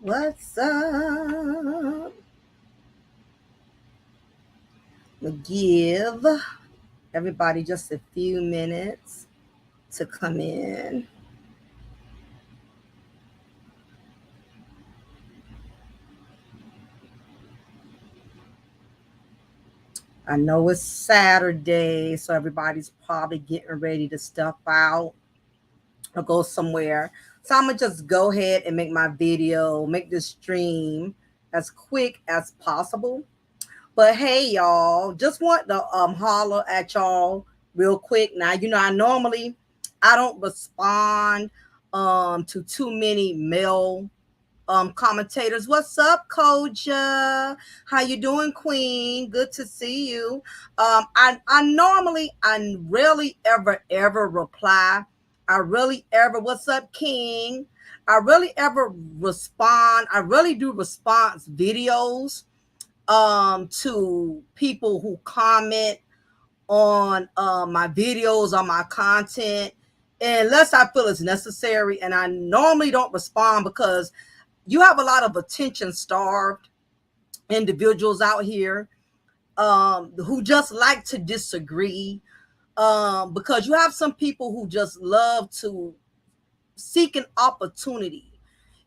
What's up? We'll give everybody just a few minutes to come in. I know it's Saturday, so everybody's probably getting ready to step out or go somewhere. So I'm gonna just go ahead and make my video, make this stream as quick as possible. But hey, y'all, just want to holler at y'all real quick. Now, I don't respond to too many male commentators. What's up, Koja? How you doing, Queen? Good to see you. I rarely ever reply. I really ever, what's up, King? I really ever respond. I really do response videos to people who comment on my videos, on my content, unless I feel it's necessary. And I normally don't respond because you have a lot of attention starved individuals out here who just like to disagree, because you have some people who just love to seek an opportunity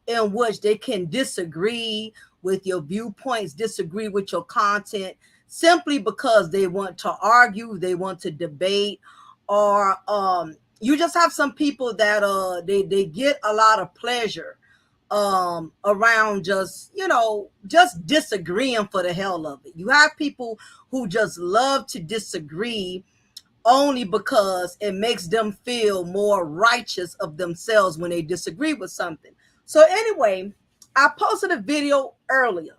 in which they can disagree with your viewpoints, disagree with your content, simply because they want to argue, they want to debate, or you just have some people that they get a lot of pleasure around just disagreeing for the hell of it. You have people who just love to disagree only because it makes them feel more righteous of themselves when they disagree with something. So anyway, I posted a video earlier.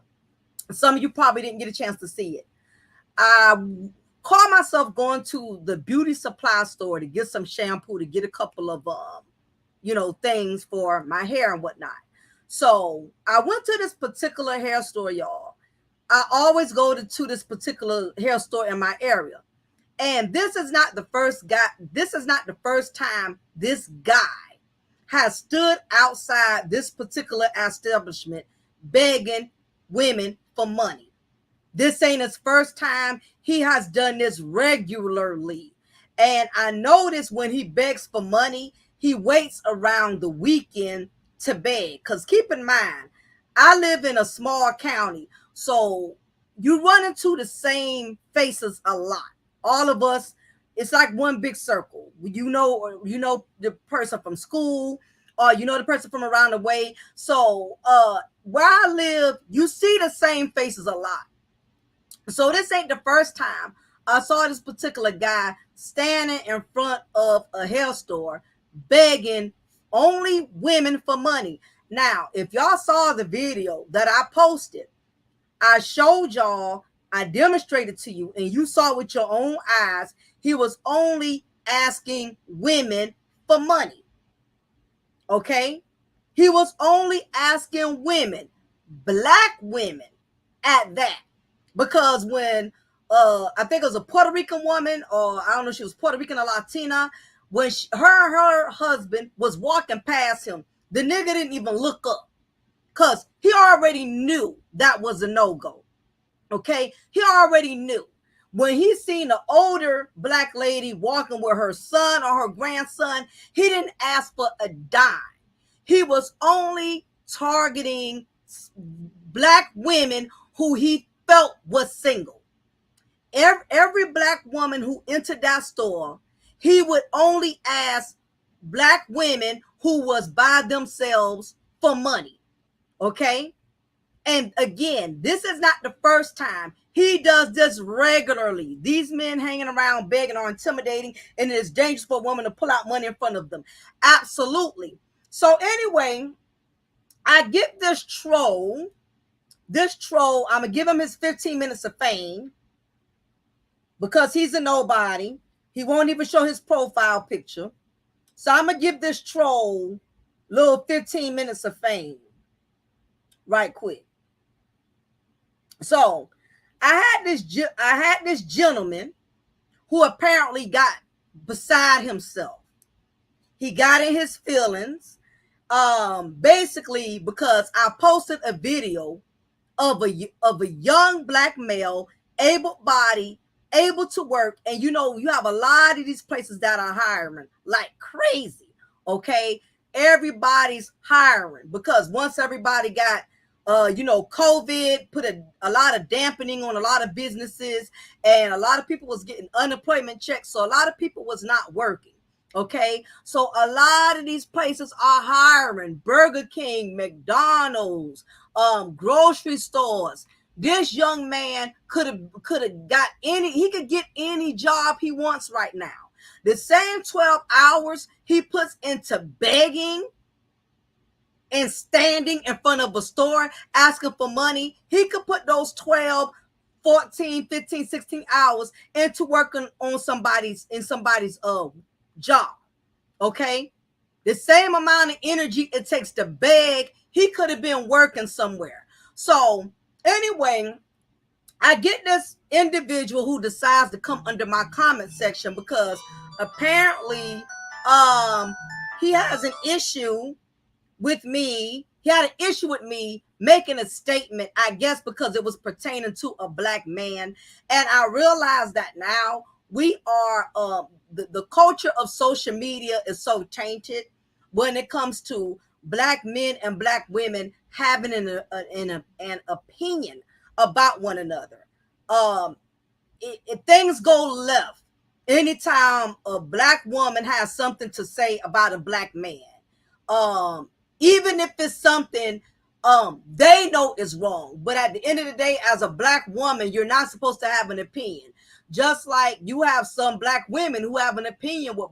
Some of you probably didn't get a chance to see it. I caught myself going to the beauty supply store to get some shampoo, to get a couple of things for my hair and whatnot. So I went to this particular hair store, y'all. I always go to this particular hair store in my area. And this is not the first time this guy has stood outside this particular establishment begging women for money. This ain't his first time. He has done this regularly. And I notice when he begs for money, he waits around the weekend to beg. Because keep in mind, I live in a small county. So you run into the same faces a lot. All of us, it's like one big circle. You know the person from school, or the person from around the way. So where I live, you see the same faces a lot. So this ain't the first time I saw this particular guy standing in front of a hair store begging only women for money. Now, if y'all saw the video that I posted, I showed y'all, I demonstrated to you, and you saw with your own eyes, he was only asking women for money. Okay? He was only asking women, black women at that. Because when I think it was a Puerto Rican woman, or I don't know if she was Puerto Rican or Latina, when her husband was walking past him, the nigga didn't even look up because he already knew that was a no-go. Okay? He already knew. When he seen an older black lady walking with her son or her grandson, he didn't ask for a dime. He was only targeting black women who he felt was single. Every black woman who entered that store, he would only ask black women who was by themselves for money. Okay? And again, this is not the first time. He does this regularly. These men hanging around begging are intimidating, and it is dangerous for a woman to pull out money in front of them. Absolutely. So anyway, I get this troll. I'm going to give him his 15 minutes of fame because he's a nobody. He won't even show his profile picture. So I'm going to give this troll little 15 minutes of fame right quick. So I had this gentleman who apparently got beside himself. He got in his feelings. Basically because I posted a video of a young black male, able-bodied, able to work, and you know you have a lot of these places that are hiring like crazy. Okay, everybody's hiring because once everybody got COVID put a lot of dampening on a lot of businesses, and a lot of people was getting unemployment checks, so a lot of people was not working. Okay, so a lot of these places are hiring. Burger King, McDonald's, grocery stores. This young man could have got any, he could get any job he wants right now. The same 12 hours he puts into begging and standing in front of a store asking for money, he could put those 12, 14, 15, 16 hours into working on somebody's job. Okay, the same amount of energy it takes to beg, he could have been working somewhere. So anyway, I get this individual who decides to come under my comment section because apparently he has an issue with me. He had an issue with me making a statement, I guess because it was pertaining to a black man. And I realize that now we are the culture of social media is so tainted when it comes to black men and black women having an opinion about one another. If things go left anytime a black woman has something to say about a black man, even if it's something they know is wrong, but at the end of the day, as a black woman, you're not supposed to have an opinion. Just like you have some black women who have an opinion with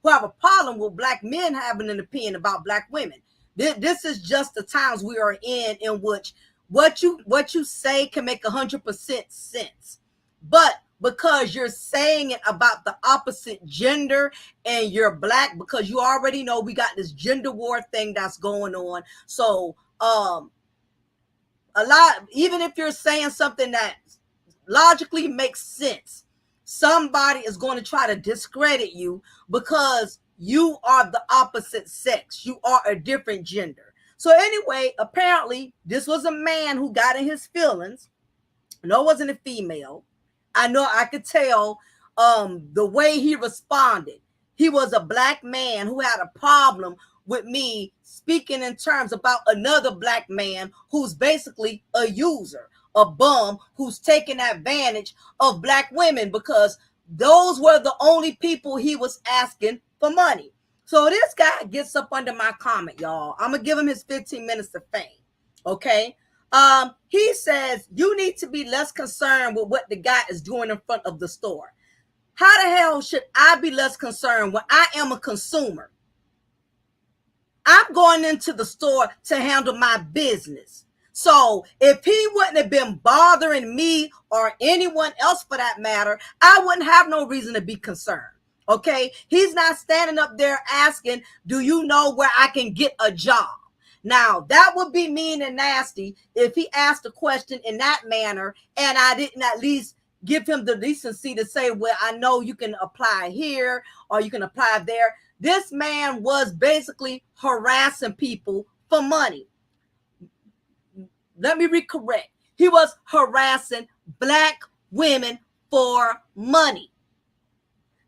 who have a problem with black men having an opinion about black women. This is just the times we are in which what you say can make 100% sense, but because you're saying it about the opposite gender and you're black, because you already know we got this gender war thing that's going on. So a lot, even if you're saying something that logically makes sense, somebody is going to try to discredit you because you are the opposite sex. You are a different gender. So anyway, apparently this was a man who got in his feelings. No, it wasn't a female. I know, I could tell the way he responded. He was a black man who had a problem with me speaking in terms about another black man who's basically a user, a bum who's taking advantage of black women because those were the only people he was asking for money. So this guy gets up under my comment, y'all. I'm going to give him his 15 minutes of fame. Okay. He says, you need to be less concerned with what the guy is doing in front of the store. How the hell should I be less concerned when I am a consumer? I'm going into the store to handle my business. So if he wouldn't have been bothering me or anyone else for that matter, I wouldn't have no reason to be concerned. Okay. He's not standing up there asking, do you know where I can get a job? Now, that would be mean and nasty if he asked a question in that manner and I didn't at least give him the decency to say, well, I know you can apply here or you can apply there. This man was basically harassing people for money. Let me recorrect. He was harassing black women for money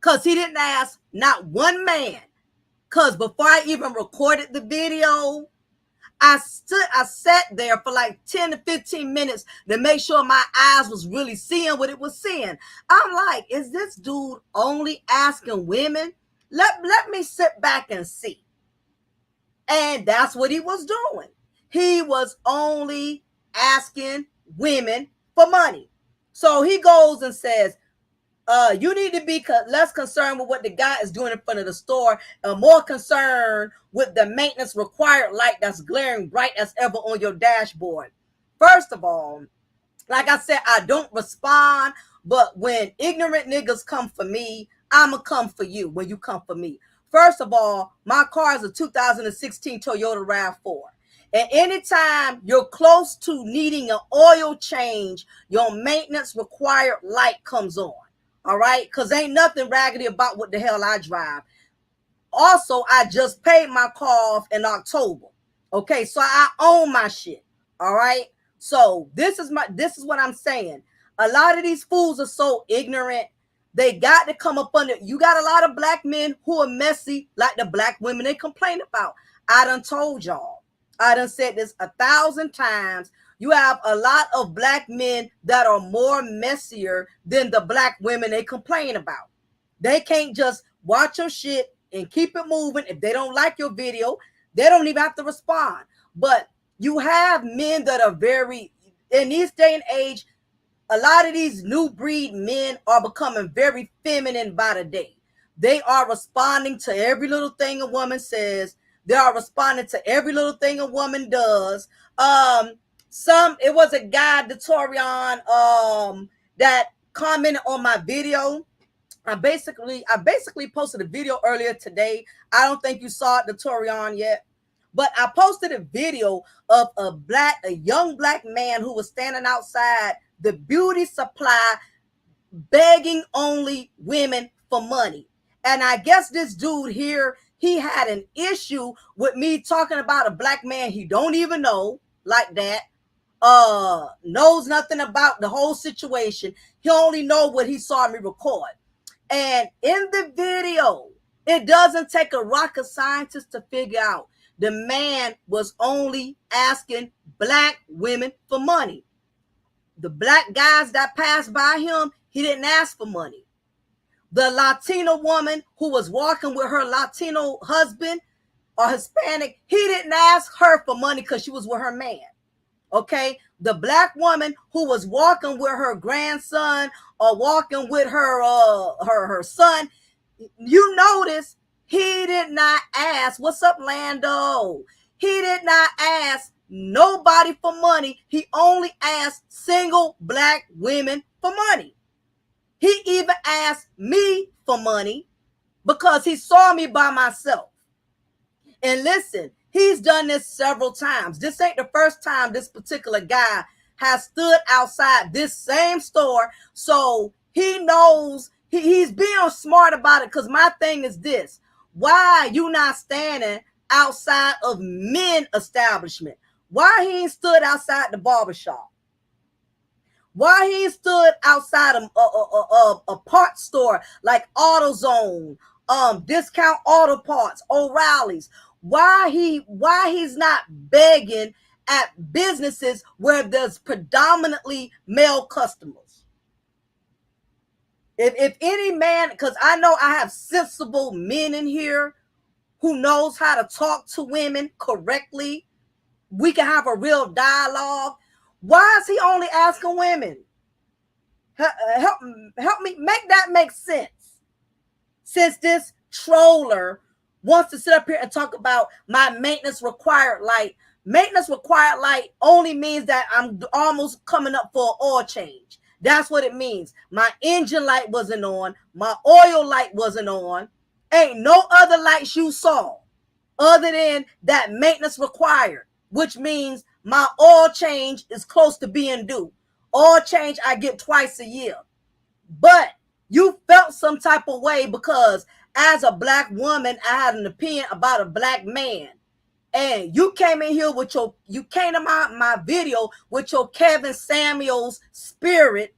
because he didn't ask not one man. Because before I even recorded the video, I sat there for like 10 to 15 minutes to make sure my eyes was really seeing what it was seeing. I'm like, is this dude only asking women? Let me sit back and see. And that's what he was doing. He was only asking women for money. So he goes and says, you need to be less concerned with what the guy is doing in front of the store and more concerned with the maintenance required light that's glaring bright as ever on your dashboard. First of all, like I said, I don't respond, but when ignorant niggas come for me, I'ma come for you when you come for me. First of all, my car is a 2016 Toyota RAV4. And anytime you're close to needing an oil change, your maintenance required light comes on. All right, because ain't nothing raggedy about what the hell I drive. Also, I just paid my car off in October. Okay, so I own my shit. All right. So this is what I'm saying. A lot of these fools are so ignorant. They got to come up under. You got a lot of black men who are messy, like the black women they complain about. I done told y'all. I done said this 1,000 times. You have a lot of black men that are more messier than the black women they complain about. They can't just watch your shit and keep it moving. If they don't like your video, they don't even have to respond. But you have men that are very, in this day and age, a lot of these new breed men are becoming very feminine by the day. They are responding to every little thing a woman says. They are responding to every little thing a woman does. It was a guy, Datorian, that commented on my video. I basically posted a video earlier today. I don't think you saw it, Datorian, yet. But I posted a video of a young black man who was standing outside the beauty supply begging only women for money. And I guess this dude here, he had an issue with me talking about a black man he don't even know like that. Knows nothing about the whole situation. He only know what he saw me record. And in the video, it doesn't take a rocket scientist to figure out the man was only asking black women for money. The black guys that passed by him, he didn't ask for money. The Latino woman who was walking with her Latino husband or Hispanic, he didn't ask her for money because she was with her man. Okay, the black woman who was walking with her grandson or walking with her son, you notice he did not ask, "What's up, Lando?" He did not ask nobody for money. He only asked single black women for money. He even asked me for money because he saw me by myself. And listen, he's done this several times. This ain't the first time this particular guy has stood outside this same store. So he knows he's being smart about it. Because my thing is this: why you not standing outside of men establishment? Why he ain't stood outside the barbershop? Why he ain't stood outside of a parts store like AutoZone, Discount Auto Parts, O'Reilly's? Why he's not begging at businesses where there's predominantly male customers? If any man, because I know I have sensible men in here who knows how to talk to women correctly, we can have a real dialogue. Why is he only asking women? Help me make that make sense. Since this troller wants to sit up here and talk about my maintenance required light. Maintenance required light only means that I'm almost coming up for an oil change. That's what it means. My engine light wasn't on. My oil light wasn't on. Ain't no other lights you saw other than that maintenance required, which means my oil change is close to being due. Oil change I get twice a year. But you felt some type of way because as a black woman, I had an opinion about a black man. And you came in here with you came to my video with your Kevin Samuels spirit,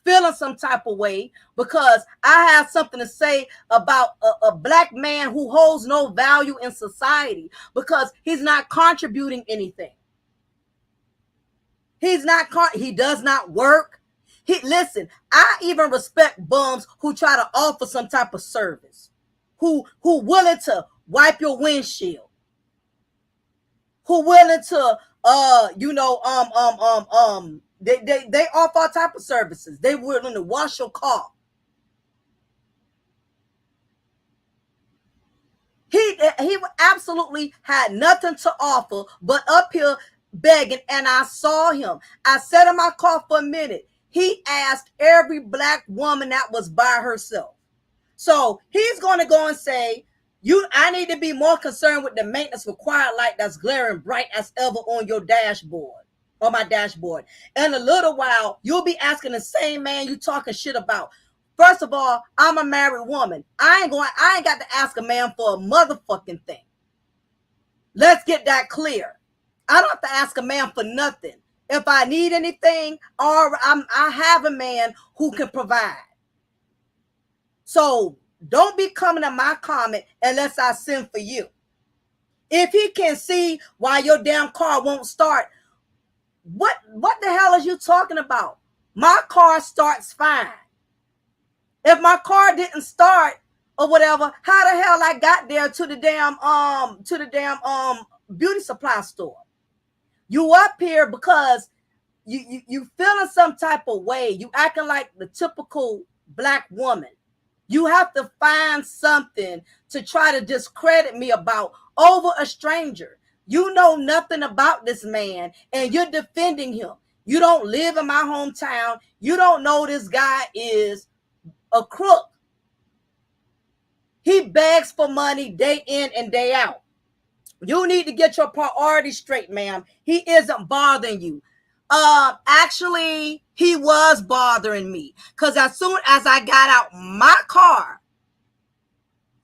feeling some type of way because I have something to say about a black man who holds no value in society because he's not contributing anything. He does not work. Listen, I even respect bums who try to offer some type of service, who willing to wipe your windshield, who willing to they offer all type of services. They willing to wash your car. He absolutely had nothing to offer but up here begging, and I saw him. I sat in my car for a minute. He asked every black woman that was by herself. So he's going to go and say, I need to be more concerned with the maintenance required light that's glaring bright as ever on your dashboard, on my dashboard. In a little while, you'll be asking the same man you talking shit about First of all, I'm a married woman. I ain't got to ask a man for a motherfucking thing. Let's get that clear. I don't have to ask a man for nothing. If I need anything, or I have a man who can provide. So don't be coming to my comment unless I send for you. If he can see why your damn car won't start, what the hell is you talking about? My car starts fine. If my car didn't start or whatever, how the hell I got there to the damn beauty supply store? You up here because you feeling some type of way. You acting like the typical black woman. You have to find something to try to discredit me about over a stranger. You know nothing about this man and you're defending him. You don't live in my hometown. You don't know this guy is a crook. He begs for money day in and day out. You need to get your priorities straight, ma'am. He isn't bothering you. Actually, he was bothering me because as soon as I got out my car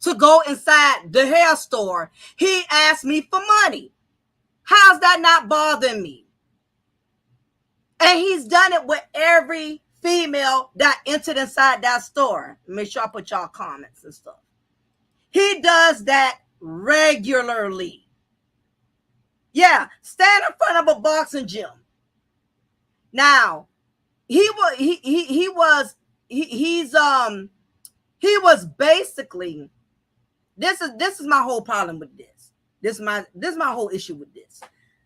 to go inside the hair store, he asked me for money. How's that not bothering me? And he's done it with every female that entered inside that store. Make sure I put y'all comments and stuff. He does that regularly. Yeah, stand in front of a boxing gym. Now, he was basically, this is my whole problem with this. This is my whole issue with this.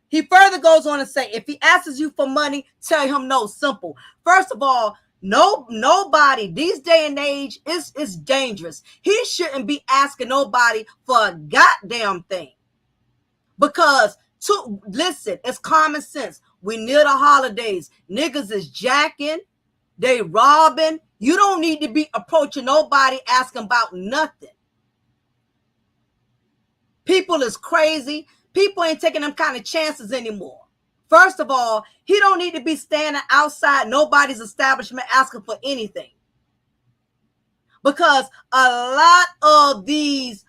He further goes on to say, if he asks you for money, tell him no. Simple. First of all, nobody these day and age is dangerous. He shouldn't be asking nobody for a goddamn thing. Because listen, it's common sense. We near the holidays. Niggas is jacking. They robbing. You don't need to be approaching nobody asking about nothing. People is crazy. People ain't taking them kind of chances anymore. First of all, he don't need to be standing outside nobody's establishment asking for anything. Because a lot of these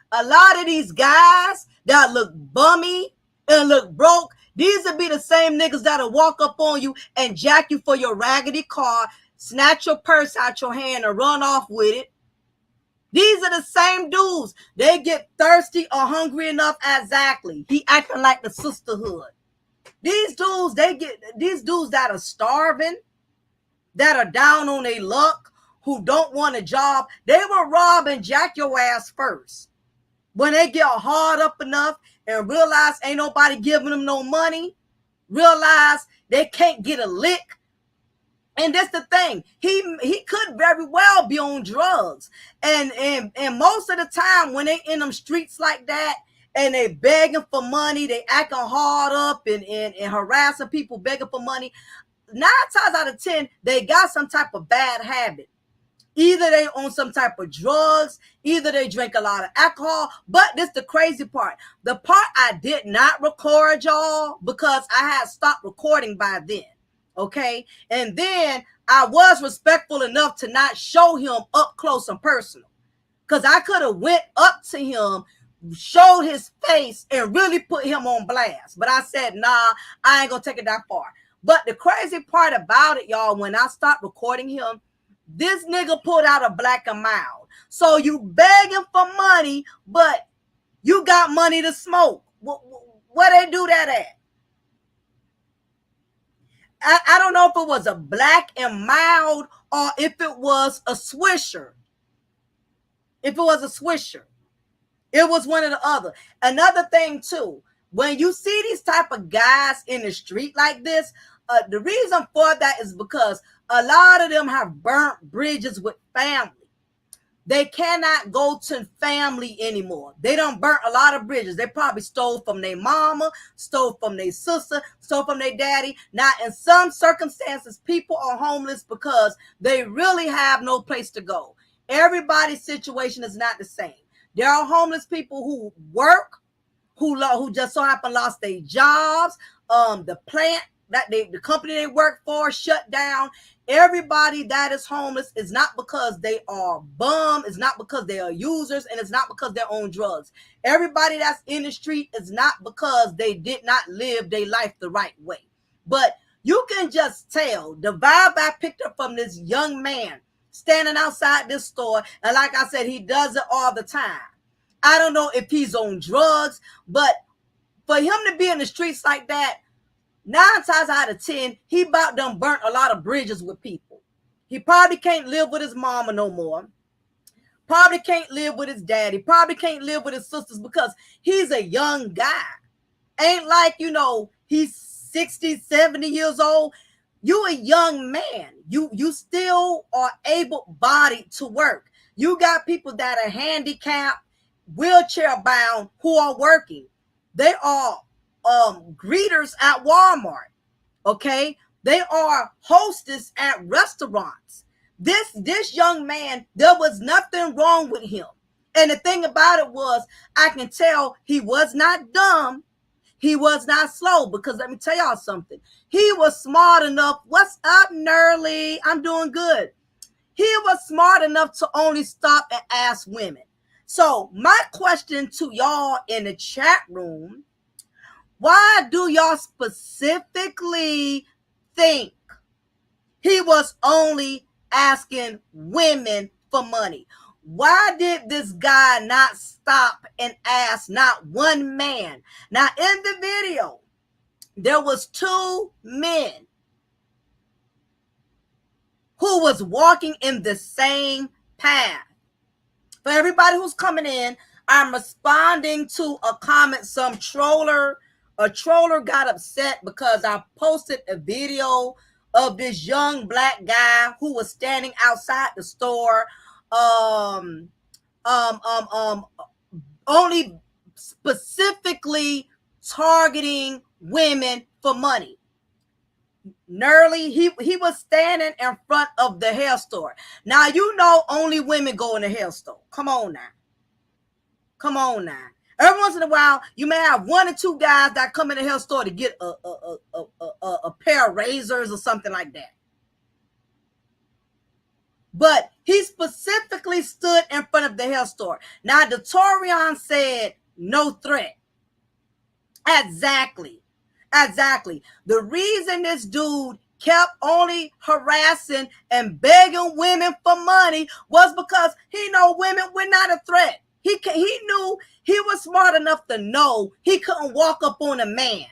guys that look bummy and look broke, these will be the same niggas that'll walk up on you and jack you for your raggedy car, snatch your purse out your hand and run off with it. These are the same dudes. They get thirsty or hungry enough. Exactly. He acting like the sisterhood. These dudes that are starving, that are down on their luck, who don't want a job, they will rob and jack your ass first. When they get hard up enough and realize ain't nobody giving them no money, realize they can't get a lick. And that's the thing. He could very well be on drugs. And most of the time when they in them streets like that and they begging for money, they acting hard up and harassing people begging for money, 9 times out of 10, they got some type of bad habit. Either they own some type of drugs, either they drink a lot of alcohol. But this the crazy part. The part I did not record, y'all, because I had stopped recording by then. Okay. And then I was respectful enough to not show him up close and personal. Because I could have went up to him, showed his face, and really put him on blast. But I said, nah, I ain't going to take it that far. But the crazy part about it, y'all, when I stopped recording him, this nigga pulled out a black and mild. So you begging for money, but you got money to smoke. Where they do that at? I don't know if it was a black and mild or if it was a swisher. If it was a swisher. It was one or the other. Another thing too, when you see these type of guys in the street like this, the reason for that is because a lot of them have burnt bridges with family. They cannot go to family anymore. They done burnt a lot of bridges. They probably stole from their mama, stole from their sister, stole from their daddy. Now, in some circumstances, people are homeless because they really have no place to go. Everybody's situation is not the same. There are homeless people who work, who just so happen lost their jobs. The plant the company they work for shut down. Everybody that is homeless is not because they are bum, it's not because they are users, and it's not because they're on drugs. Everybody that's in the street is not because they did not live their life the right way. But you can just tell the vibe I picked up from this young man standing outside this store, and like I said, he does it all the time. I don't know if he's on drugs, but for him to be in the streets like that, 9 times out of 10, he about done burnt a lot of bridges with people. He probably can't live with his mama no more. Probably can't live with his daddy. Probably can't live with his sisters because he's a young guy. Ain't like, he's 60, 70 years old. You a young man. You still are able-bodied to work. You got people that are handicapped, wheelchair bound, who are working. They are greeters at Walmart. Okay, they are hostess at restaurants. This young man, there was nothing wrong with him. And the thing about it was, I can tell he was not dumb. He was not slow, because let me tell y'all something. He was smart enough. What's up, Nerly? I'm doing good. He was smart enough to only stop and ask women. So my question to y'all in the chat room, why do y'all specifically think he was only asking women for money? Why did this guy not stop and ask not one man? Now, in the video, there was 2 men who was walking in the same path. For everybody who's coming in, I'm responding to a comment. A troller got upset because I posted a video of this young black guy who was standing outside the store, only specifically targeting women for money. Nerly, he was standing in front of the hair store. Now, only women go in the hair store. Come on now. Every once in a while, you may have 1 or 2 guys that come in the hair store to get a pair of razors or something like that. But he specifically stood in front of the hair store. Now, the Torian said, no threat. Exactly. The reason this dude kept only harassing and begging women for money was because he know women were not a threat. He knew, he was smart enough to know he couldn't walk up on a man.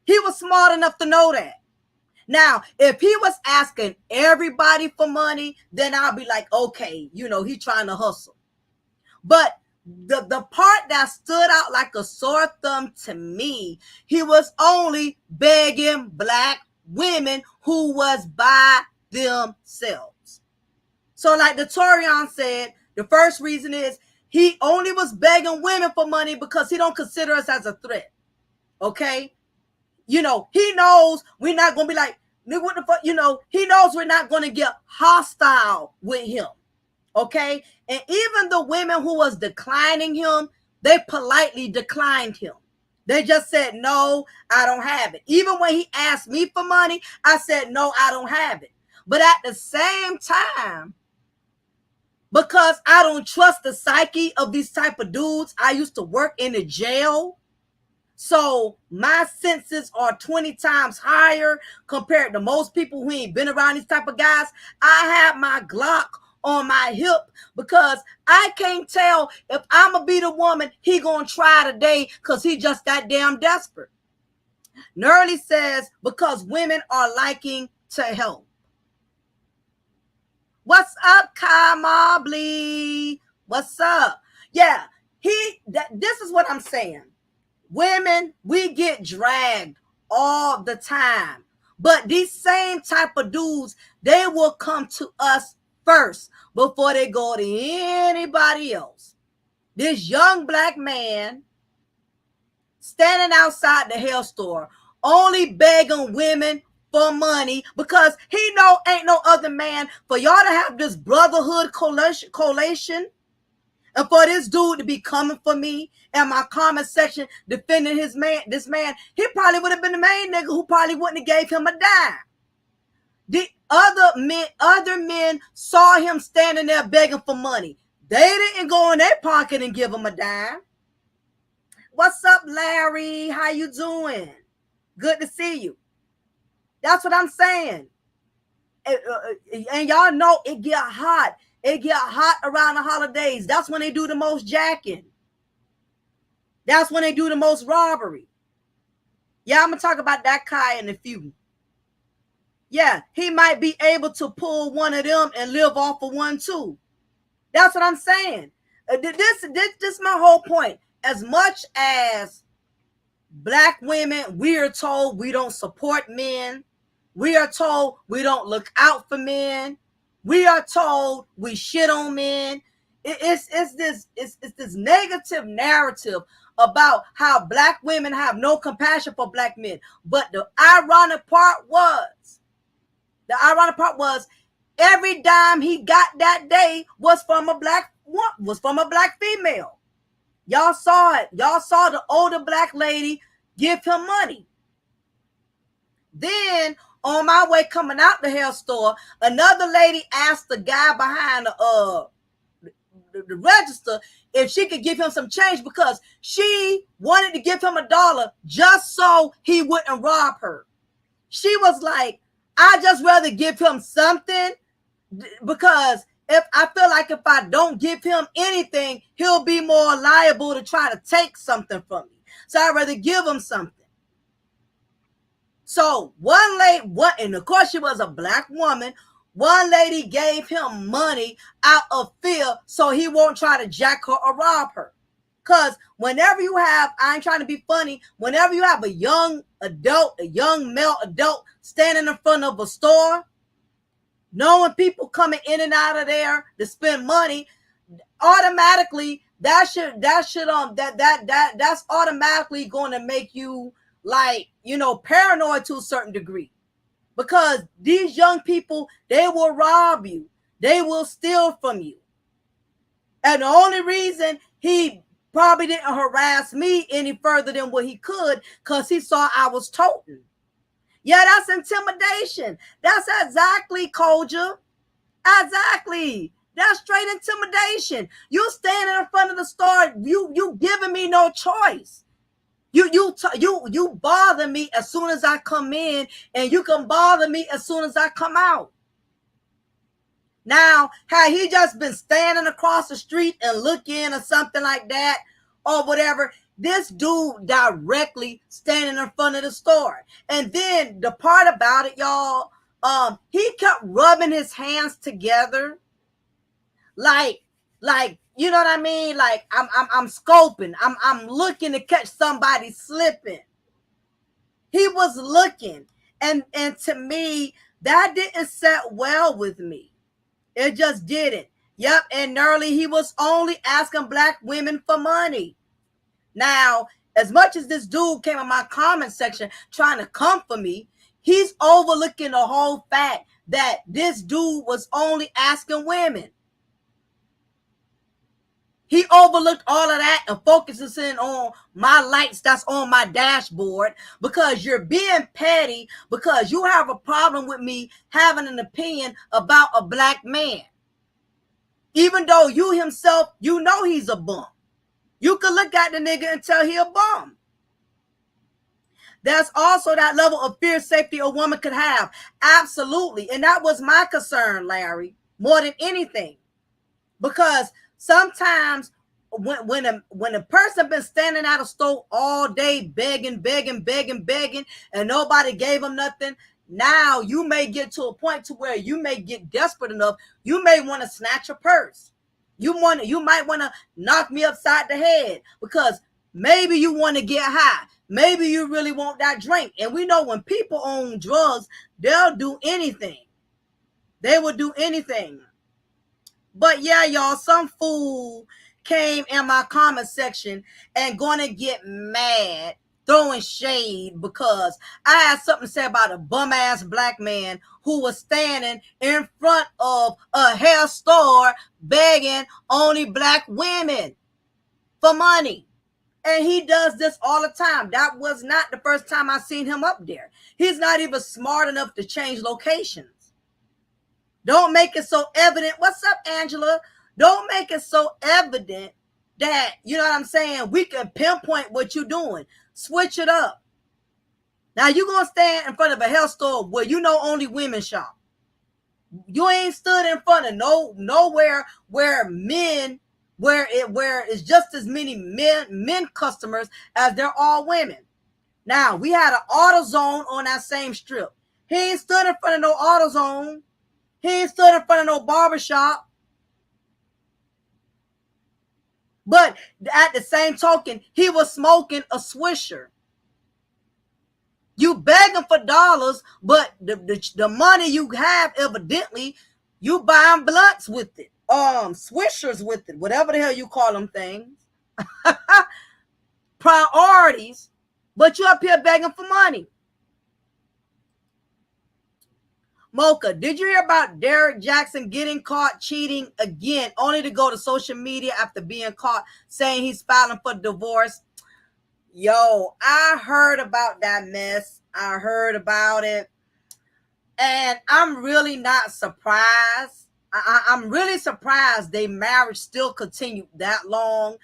He was smart enough to know that. Now, if he was asking everybody for money, then I'll be like, okay, he trying to hustle. But the part that stood out like a sore thumb to me, he was only begging black women who was by themselves. So like the Torian said, the first reason is he only was begging women for money because he don't consider us as a threat. Okay? He knows we're not going to be like, what the fuck? He knows we're not going to get hostile with him. Okay? And even the women who was declining him, they politely declined him. They just said, no, I don't have it. Even when he asked me for money, I said, no, I don't have it. But at the same time, because I don't trust the psyche of these type of dudes, I used to work in a jail. So my senses are 20 times higher compared to most people who ain't been around these type of guys. I have my Glock on my hip because I can't tell if I'm going to be the woman he going to try today because he just that damn desperate. Nerly says, because women are liking to help. What's up, Kai Mobley? What's up? Yeah, this is what I'm saying. Women, we get dragged all the time. But these same type of dudes, they will come to us first before they go to anybody else. This young black man standing outside the hair store, only begging women for money because he ain't no other man for y'all to have this brotherhood collation. And for this dude to be coming for me in my comment section defending this man, he probably would have been the main nigga who probably wouldn't have gave him a dime. The other men saw him standing there begging for money. They didn't go in their pocket and give him a dime. What's up, Larry? How you doing? Good to see you. That's what I'm saying. And y'all know it get hot. It get hot around the holidays. That's when they do the most jacking. That's when they do the most robbery. Yeah, I'm going to talk about that Kai in a few. Yeah, he might be able to pull one of them and live off of one too. That's what I'm saying. This is my whole point. As much as black women, we are told we don't support men. We are told we don't look out for men. We are told we shit on men. It's this negative narrative about how black women have no compassion for black men. But the ironic part was every dime he got that day was from a black female. Y'all saw it. Y'all saw the older black lady give him money. Then on my way coming out the hair store, another lady asked the guy behind the register if she could give him some change because she wanted to give him $1 just so he wouldn't rob her. She was like, I just rather give him something because if I feel like if I don't give him anything, he'll be more liable to try to take something from me. So I'd rather give him something. So one lady, and of course she was a black woman, one lady gave him money out of fear so he won't try to jack her or rob her. Because whenever you have, I ain't trying to be funny, whenever you have a young male adult standing in front of a store, knowing people coming in and out of there to spend money, automatically that's automatically going to make you paranoid to a certain degree. Because these young people, they will rob you. They will steal from you. And the only reason he probably didn't harass me any further than what he could, because he saw I was toting. Yeah, that's intimidation. That's exactly, Koja. Exactly. That's straight intimidation. You standing in front of the store, you giving me no choice. You bother me as soon as I come in, and you can bother me as soon as I come out. Now, had he just been standing across the street and looking or something like that or whatever, this dude directly standing in front of the store. And then the part about it, y'all, he kept rubbing his hands together like you know what I mean? Like I'm scoping. I'm looking to catch somebody slipping. He was looking, and to me, that didn't set well with me. It just didn't. Yep, and early he was only asking black women for money. Now, as much as this dude came in my comment section trying to come for me, he's overlooking the whole fact that this dude was only asking women. He overlooked all of that and focuses in on my lights that's on my dashboard because you're being petty because you have a problem with me having an opinion about a black man. Even though you himself, you know he's a bum. You could look at the nigga and tell he a bum. There's also that level of fear safety a woman could have. Absolutely. And that was my concern, Larry, more than anything. Because sometimes when a person been standing at a store all day begging, and nobody gave them nothing, now you may get to a point to where you may get desperate enough. You may want to snatch a purse. You might want to knock me upside the head because maybe you want to get high. Maybe you really want that drink. And we know when people own drugs, they'll do anything. They will do anything. But yeah, y'all, some fool came in my comment section and gonna get mad throwing shade because I had something to say about a bum ass black man who was standing in front of a hair store begging only black women for money. And he does this all the time. That was not the first time I seen him up there. He's not even smart enough to change locations. Don't make it so evident. What's up, Angela? Don't make it so evident that, you know what I'm saying, we can pinpoint what you're doing. Switch it up. Now you're going to stand in front of a health store where you know only women shop. You ain't stood in front of nowhere where men, where it's just as many men customers as there are women. Now, we had an AutoZone on that same strip. He ain't stood in front of no AutoZone. He ain't stood in front of no barbershop. But at the same token, he was smoking a Swisher. You begging for dollars, but the money you have, evidently, you buying blunts with it. Swishers with it, whatever the hell you call them things. Priorities, but you up here begging for money. Mocha, did you hear about Derek Jackson getting caught cheating again, only to go to social media after being caught saying he's filing for divorce? Yo, I heard about that mess. I heard about it. And I'm really not surprised. I'm really surprised their marriage still continued that long.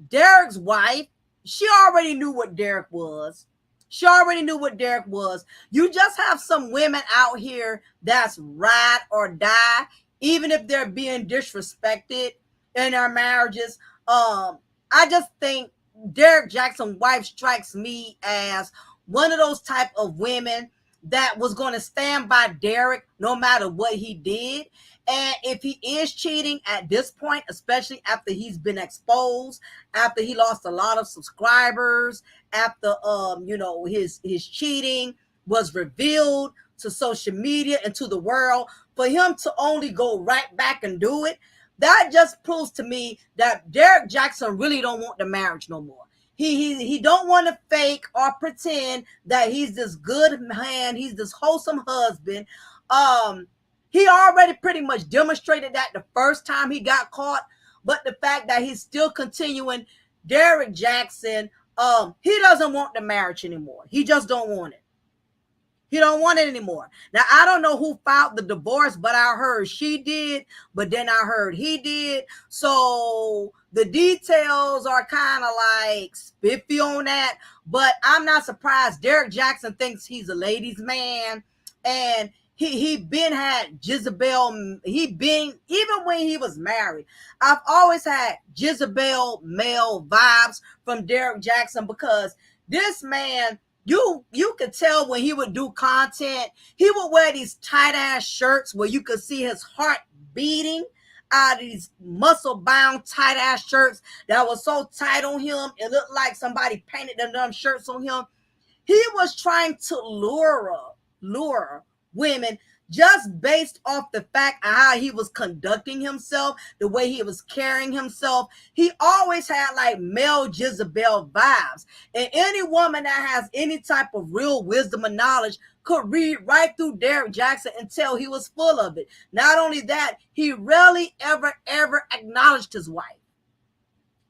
Derek's wife, she already knew what Derek was. She already knew what Derek was. You just have some women out here that's ride or die, even if they're being disrespected in their marriages. I just think Derek Jackson's wife strikes me as one of those type of women that was going to stand by Derek no matter what he did. And if he is cheating at this point, especially after he's been exposed, after he lost a lot of subscribers, after his cheating was revealed to social media and to the world, for him to only go right back and do it, that just proves to me that Derek Jackson really don't want the marriage no more. He don't want to fake or pretend that he's this good man, he's this wholesome husband. He already pretty much demonstrated that the first time he got caught, but the fact that he's still continuing, Derek Jackson, he doesn't want the marriage anymore. He just don't want it. He don't want it anymore. Now, I don't know who filed the divorce, but I heard she did, but then I heard he did. So the details are kind of like spiffy on that, but I'm not surprised. Derek Jackson thinks he's a ladies' man, and he been had Jezebel. Even when he was married, I've always had Jezebel male vibes from Derek Jackson, because this man, you could tell when he would do content, he would wear these tight ass shirts where you could see his heart beating out of these muscle bound tight ass shirts that was so tight on him, it looked like somebody painted them shirts on him. He was trying to lure women just based off the fact of how he was conducting himself, the way he was carrying himself. He always had like male Jezebel vibes. And any woman that has any type of real wisdom and knowledge could read right through Derek Jackson and tell he was full of it. Not only that, he rarely ever acknowledged his wife.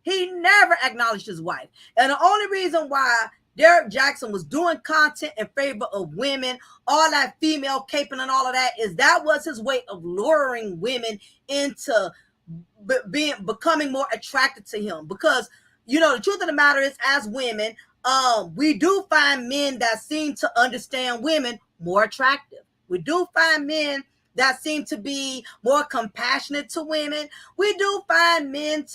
He never acknowledged his wife. And the only reason why Derek Jackson was doing content in favor of women, all that female caping and all of that, is that was his way of luring women into becoming more attracted to him. Because, you know, the truth of the matter is, as women, we do find men that seem to understand women more attractive. We do find men that seem to be more compassionate to women. We do find men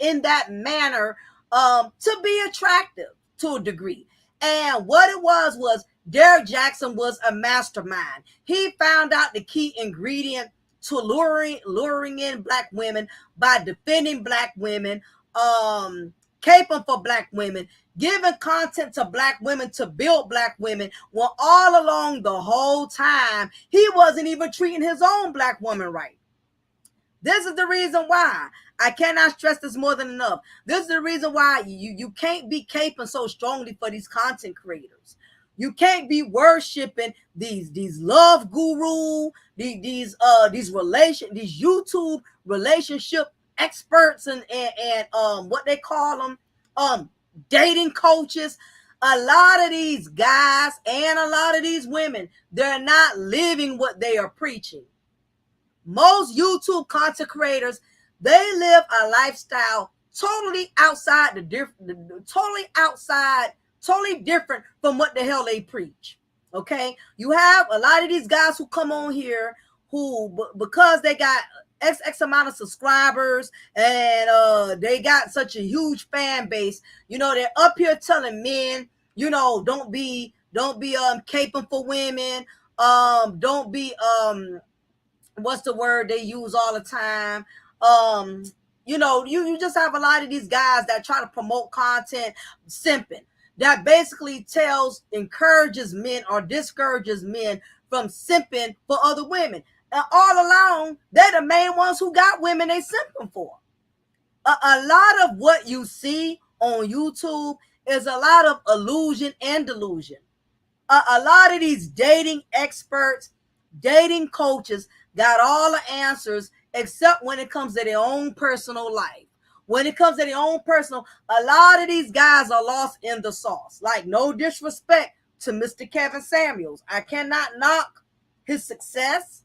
in that manner to be attractive to a degree. And what it was Derek Jackson was a mastermind. He found out the key ingredient to luring in black women by defending black women, caping for black women, giving content to black women to build black women, when all along the whole time he wasn't even treating his own black woman right. This is the reason why. I cannot stress this more than enough. This is the reason why you can't be caping so strongly for these content creators. You can't be worshiping these love guru, these YouTube relationship experts and what they call them, dating coaches. A lot of these guys and a lot of these women, they're not living what they are preaching. Most YouTube content creators, they live a lifestyle totally outside totally different from what the hell they preach. Okay, you have a lot of these guys who come on here who, because they got X amount of subscribers and they got such a huge fan base, they're up here telling men, don't be caping for women, don't be what's the word they use all the time, you just have a lot of these guys that try to promote content simping, that basically encourages men or discourages men from simping for other women, and all along they're the main ones who got women they simping for. A lot of what you see on YouTube is a lot of illusion and delusion. A lot of these dating experts, dating coaches got all the answers except when it comes to their own personal life. When it comes to their own personal, a lot of these guys are lost in the sauce. Like, no disrespect to Mr. Kevin Samuels. I cannot knock his success.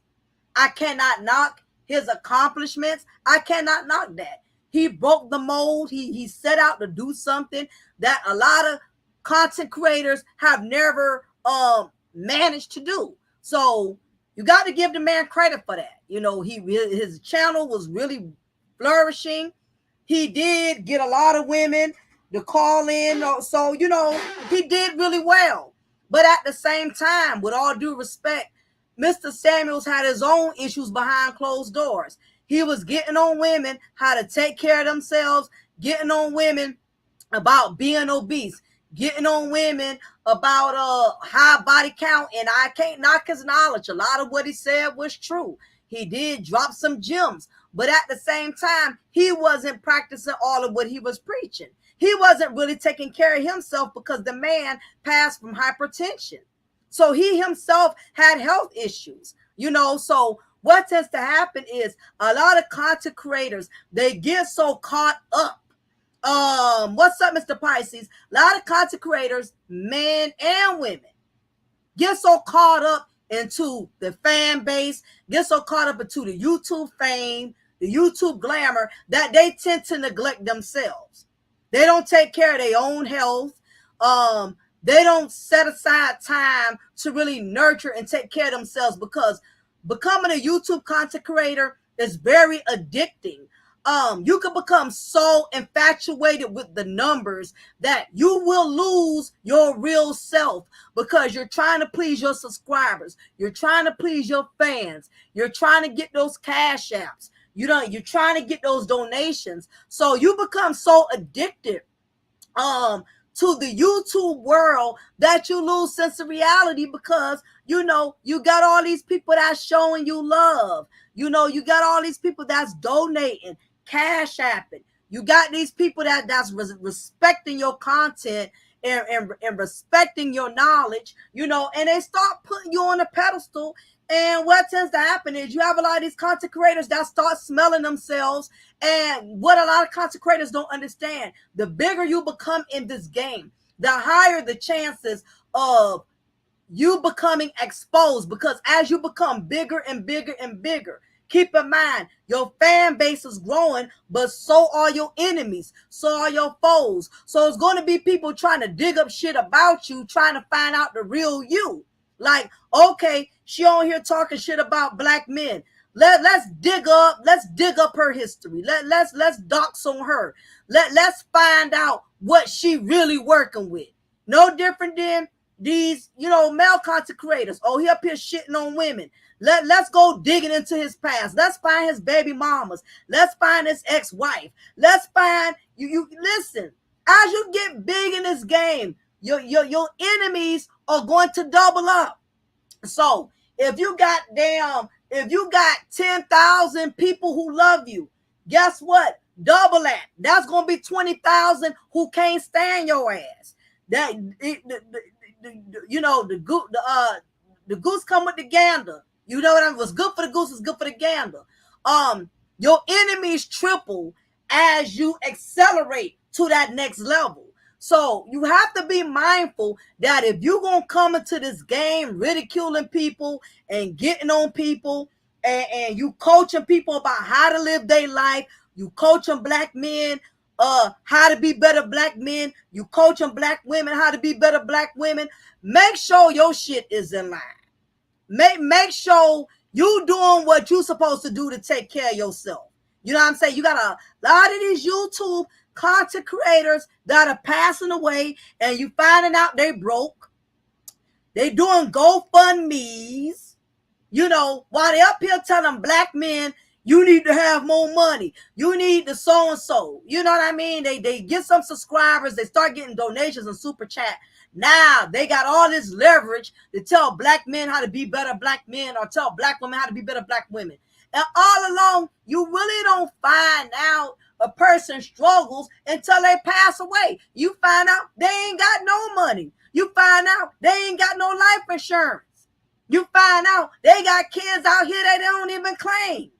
I cannot knock his accomplishments. I cannot knock that. He broke the mold. He set out to do something that a lot of content creators have never managed to do. So you got to give the man credit for that. His channel was really flourishing. He did get a lot of women to call in. So, he did really well. But at the same time, with all due respect, Mr. Samuels had his own issues behind closed doors. He was getting on women how to take care of themselves, getting on women about being obese, getting on women about high body count, and I can't knock his knowledge. A lot of what he said was true. He did drop some gems, but at the same time, he wasn't practicing all of what he was preaching. He wasn't really taking care of himself because the man passed from hypertension. So he himself had health issues, so what tends to happen is a lot of content creators, they get so caught up. What's up, Mr. Pisces? A lot of content creators, men and women, get so caught up into the fan base, get so caught up into the YouTube fame, the YouTube glamour, that they tend to neglect themselves. They don't take care of their own health. They don't set aside time to really nurture and take care of themselves, because becoming a YouTube content creator is very addicting. You can become so infatuated with the numbers that you will lose your real self, because you're trying to please your subscribers. You're trying to please your fans. You're trying to get those cash apps. You're trying to get those donations. So you become so addicted to the YouTube world that you lose sense of reality, because you got all these people that's showing you love. You got all these people that's donating, cash apping. You got these people that's respecting your content and respecting your knowledge, and they start putting you on a pedestal. And what tends to happen is you have a lot of these content creators that start smelling themselves. And what a lot of content creators don't understand, the bigger you become in this game, the higher the chances of you becoming exposed. Because as you become bigger and bigger and bigger, keep in mind, your fan base is growing, but so are your enemies, so are your foes. So it's going to be people trying to dig up shit about you, trying to find out the real you. Like, okay, she on here talking shit about black men. Let's dig up her history. Let's dox on her. Let's find out what she really working with. No different than these, male content creators. Oh, he up here shitting on women. Let's go digging into his past. Let's find his baby mamas. Let's find his ex-wife. Let's find you listen. As you get big in this game, your enemies are going to double up. So if you If you got 10,000 people who love you, guess what? Double that. That's gonna be 20,000 who can't stand your ass. That you know the goose come with the gander. You know what I mean? What's good for the goose is good for the gander. Your enemies triple as you accelerate to that next level. So you have to be mindful that if you're gonna come into this game ridiculing people and getting on people, and you coaching people about how to live their life, you coaching black men how to be better black men, you coaching black women how to be better black women, make sure your shit is in line. Make sure you doing what you supposed to do to take care of yourself. You know what I'm saying? You got a lot of these YouTube content creators that are passing away, and you finding out they broke. They doing GoFundMe's, you know, while they up here telling black men, you need to have more money. You need the so-and-so. You know what I mean? They get some subscribers. They start getting donations and super chat. Now they got all this leverage to tell black men how to be better black men, or tell black women how to be better black women. And all along, you really don't find out a person's struggles until they pass away. You find out they ain't got no money. You find out they ain't got no life insurance. You find out they got kids out here that they don't even claim.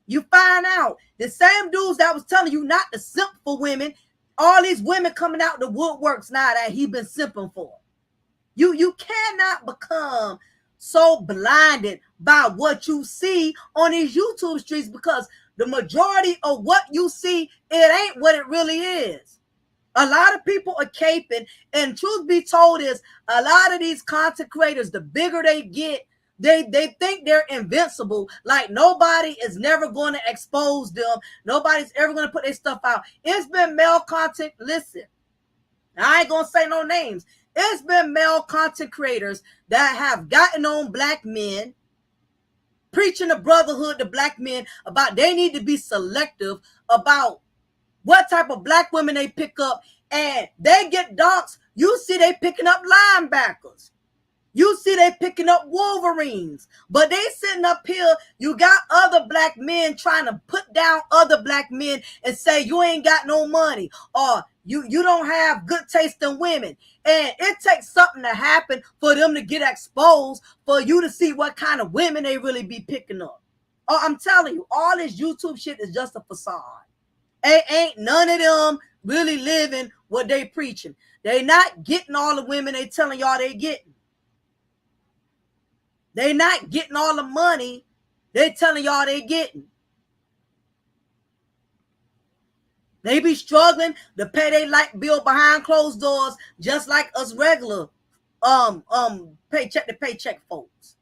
You find out the same dudes that was telling you not to simp for women, all these women coming out the woodworks now that he been simping for. You cannot become so blinded by what you see on these YouTube streets, because the majority of what you see, it ain't what it really is. A lot of people are caping, and truth be told is a lot of these content creators, the bigger they get, they think they're invincible. Like nobody is never going to expose them. Nobody's ever going to put their stuff out. It's been male content. Listen, I ain't going to say no names. It's been male content creators that have gotten on black men, preaching the brotherhood to black men about they need to be selective about what type of black women they pick up, and they get doxxed. You see they picking up linebackers. You see they picking up Wolverines, but they sitting up here. You got other black men trying to put down other black men and say you ain't got no money, or you don't have good taste in women. And it takes something to happen for them to get exposed, for you to see what kind of women they really be picking up. Oh, I'm telling you, all this YouTube shit is just a facade. Ain't none of them really living what they preaching. They not getting all the women they telling y'all they getting. They not getting all the money they telling y'all they getting. They be struggling to pay their light bill behind closed doors, just like us regular paycheck to paycheck folks.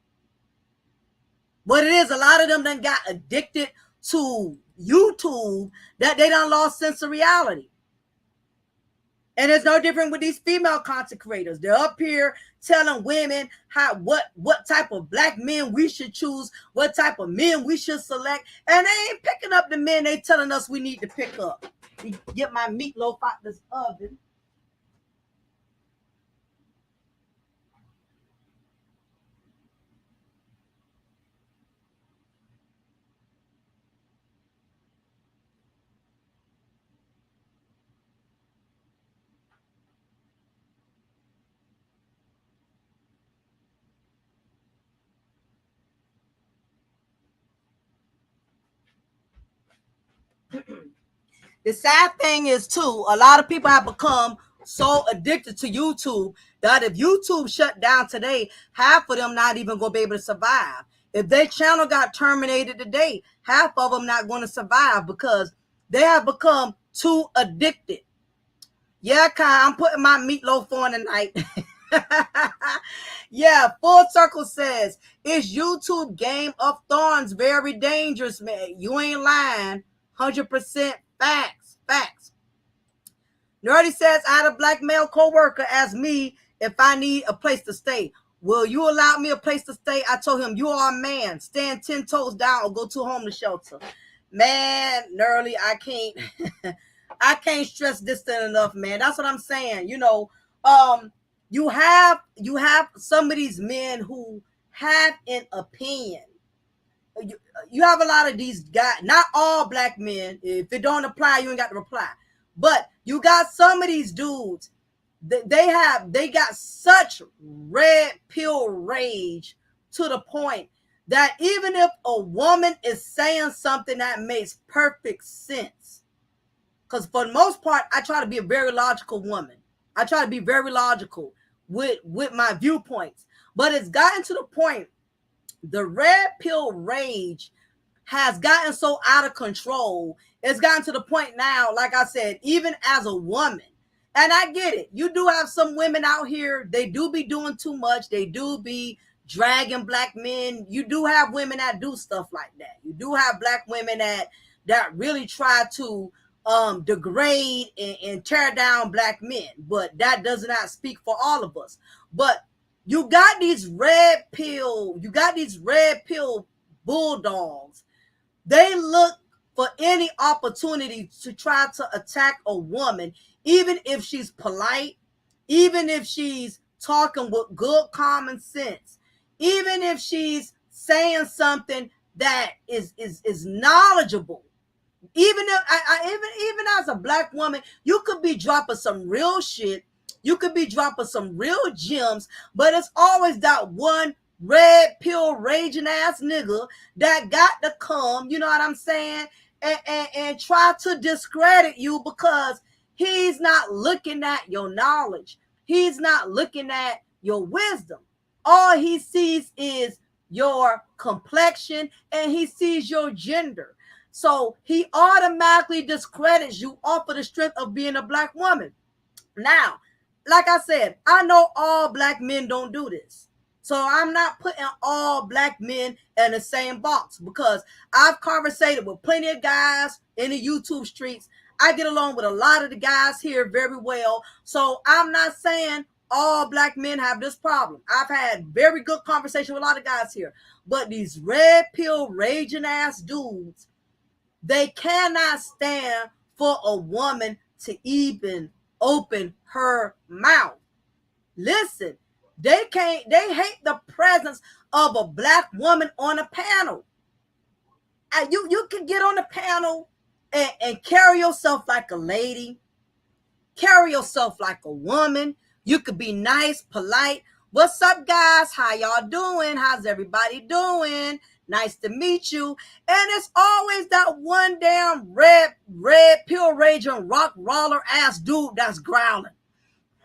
What it is, a lot of them done got addicted to YouTube that they done lost sense of reality. And it's no different with these female content creators. They're up here telling women what type of black men we should choose, what type of men we should select, and they ain't picking up the men they telling us we need to pick up. Get my meatloaf out this oven. The sad thing is, too, a lot of people have become so addicted to YouTube that if YouTube shut down today, half of them not even going to be able to survive. If their channel got terminated today, half of them not going to survive because they have become too addicted. Yeah, Kai, I'm putting my meatloaf on tonight. Yeah, Full Circle says, is YouTube Game of Thorns very dangerous, man? You ain't lying. 100% facts. Nerdy says, I had a black male co-worker ask me if I need a place to stay. Will you allow me a place to stay? I told him, you are a man. Stand 10 toes down or go to a homeless shelter. Man, Nerdy, I can't I can't stress this enough, man. That's what I'm saying. You know, you have some of these men who have an opinion. you, you have a lot of these guys, not all black men. If it don't apply, you ain't got to reply. But you got some of these dudes, they got such red pill rage to the point that even if a woman is saying something that makes perfect sense, because for the most part, I try to be a very logical woman. I try to be very logical with my viewpoints. But it's gotten to the point, the red pill rage has gotten so out of control. It's gotten to the point now, like I said, even as a woman, and I get it. You do have some women out here, they do be doing too much. They do be dragging black men. You do have women that do stuff like that. You do have black women that really try to degrade and tear down black men. But that does not speak for all of us. But you got these red pill bulldogs. They look for any opportunity to try to attack a woman, even if she's polite, even if she's talking with good common sense, even if she's saying something that is knowledgeable. Even if even as a black woman, you could be dropping some real shit. You could be dropping some real gems, but it's always that one red pill raging ass nigga that got to come, you know what I'm saying, and try to discredit you because he's not looking at your knowledge. He's not looking at your wisdom. All he sees is your complexion and he sees your gender. So he automatically discredits you off of the strength of being a black woman. Now, like I said, I know all black men don't do this. So I'm not putting all black men in the same box because I've conversated with plenty of guys in the YouTube streets. I get along with a lot of the guys here very well. So I'm not saying all black men have this problem. I've had very good conversation with a lot of guys here. But these red pill raging ass dudes, they cannot stand for a woman to even open her mouth. Listen, they hate the presence of a black woman on a panel. And you can get on the panel and carry yourself like a lady, carry yourself like a woman. You could be nice, polite. What's up, guys? How y'all doing? How's everybody doing? Nice to meet you. And it's always that one damn red pill raging rock roller ass dude that's growling.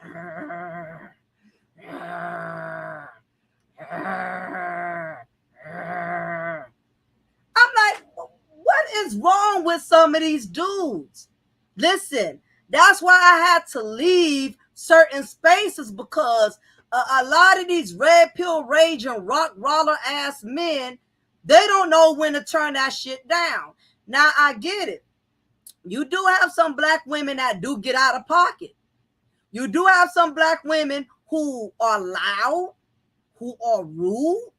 I'm like, what is wrong with some of these dudes? Listen, that's why I had to leave certain spaces because a lot of these red pill raging rock roller ass men, they don't know when to turn that shit down. Now I get it. You do have some black women that do get out of pocket. You do have some black women who are loud, who are rude,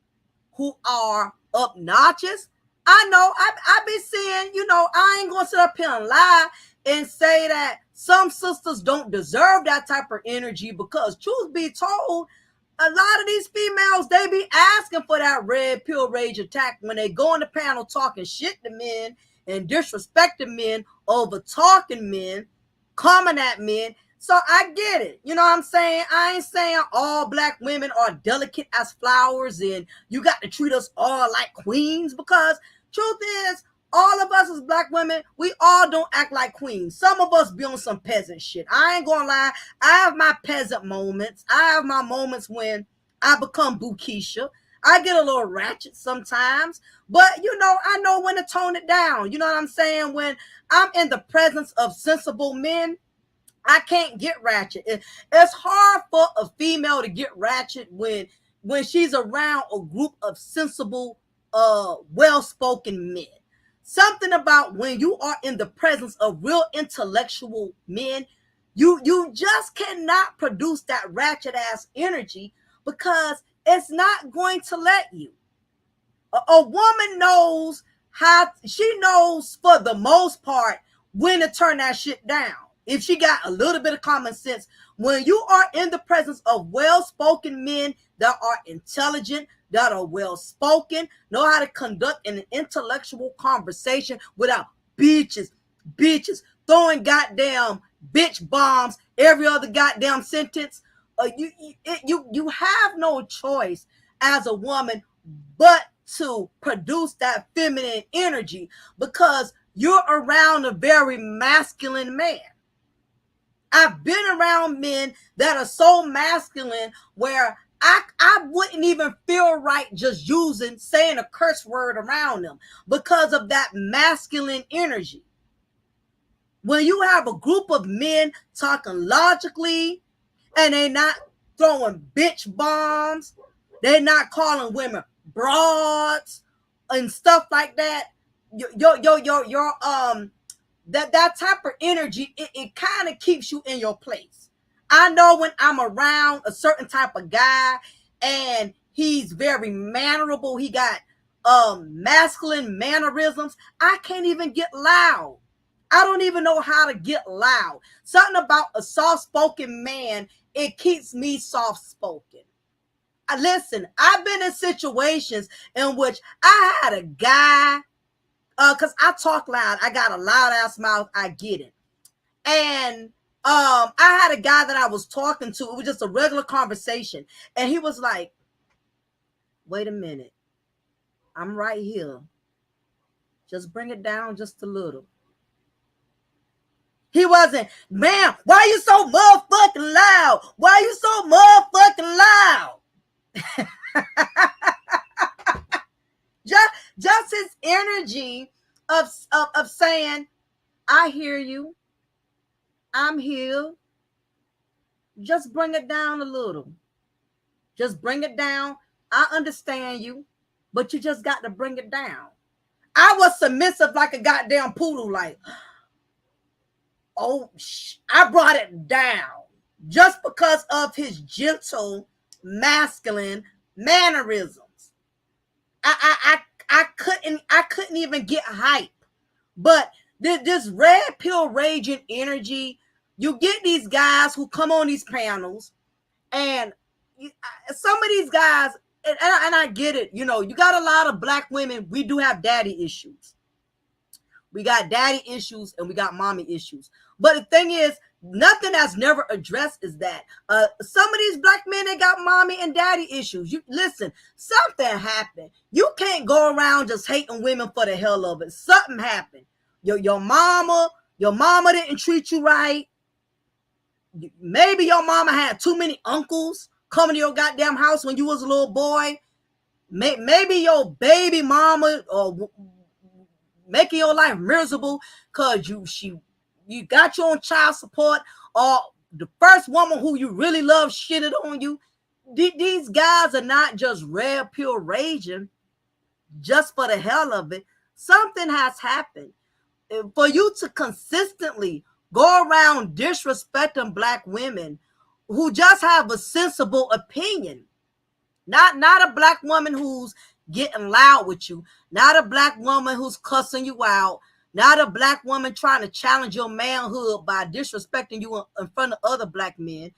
who are obnoxious. I know I be seeing, I ain't gonna sit up here and lie and say that some sisters don't deserve that type of energy because truth be told, a lot of these females, they be asking for that red pill rage attack when they go on the panel talking shit to men and disrespecting men, over talking men, coming at men. So I get it. You know what I'm saying? I ain't saying all black women are delicate as flowers and you got to treat us all like queens because truth is, all of us as black women, we all don't act like queens. Some of us be on some peasant shit. I ain't gonna lie. I have my peasant moments. I have my moments when I become Bukisha. I get a little ratchet sometimes, but I know when to tone it down. You know what I'm saying? When I'm in the presence of sensible men, I can't get ratchet. It's hard for a female to get ratchet when she's around a group of sensible, well-spoken men. Something about when you are in the presence of real intellectual men, you just cannot produce that ratchet ass energy because it's not going to let you. A woman knows she knows for the most part when to turn that shit down. if she got a little bit of common sense, when you are in the presence of well-spoken men that are intelligent, that are well-spoken, know how to conduct an intellectual conversation without bitches, throwing goddamn bitch bombs every other goddamn sentence, you have no choice as a woman but to produce that feminine energy because you're around a very masculine man. I've been around men that are so masculine where I wouldn't even feel right just saying a curse word around them because of that masculine energy. When you have a group of men talking logically and they not throwing bitch bombs, they're not calling women broads and stuff like that. Your that type of energy, it kind of keeps you in your place. I know when I'm around a certain type of guy and he's very mannerable, he got masculine mannerisms, I can't even get loud. I don't even know how to get loud. Something about a soft-spoken man, it keeps me soft-spoken. Listen, I've been in situations in which I had a guy, because I talk loud. I got a loud ass mouth. I get it. And I had a guy that I was talking to. It was just a regular conversation. And he was like, wait a minute. I'm right here. Just bring it down just a little. He wasn't, man, why you so motherfucking loud? Why you so motherfucking loud? just his energy of saying, I hear you. I'm here. Just bring it down a little. Just bring it down. I understand you, but you just got to bring it down. I was submissive like a goddamn poodle, like, oh, I brought it down just because of his gentle, masculine mannerisms. I couldn't even get hype. But this red pill raging energy, you get these guys who come on these panels, and some of these guys, and I get it, you got a lot of black women. We do have daddy issues. We got daddy issues and we got mommy issues. But the thing is, nothing that's never addressed is that some of these black men, they got mommy and daddy issues. You listen, something happened. You can't go around just hating women for the hell of it. Something happened. Your mama didn't treat you right. Maybe your mama had too many uncles coming to your goddamn house when you was a little boy. Maybe your baby mama or making your life miserable because you got your own child support, or the first woman who you really love shitted on you. These guys are not just red pill raging just for the hell of it. Something has happened. For you to consistently go around disrespecting black women who just have a sensible opinion, not a black woman who's getting loud with you, not a black woman who's cussing you out, not a black woman trying to challenge your manhood by disrespecting you in front of other black men.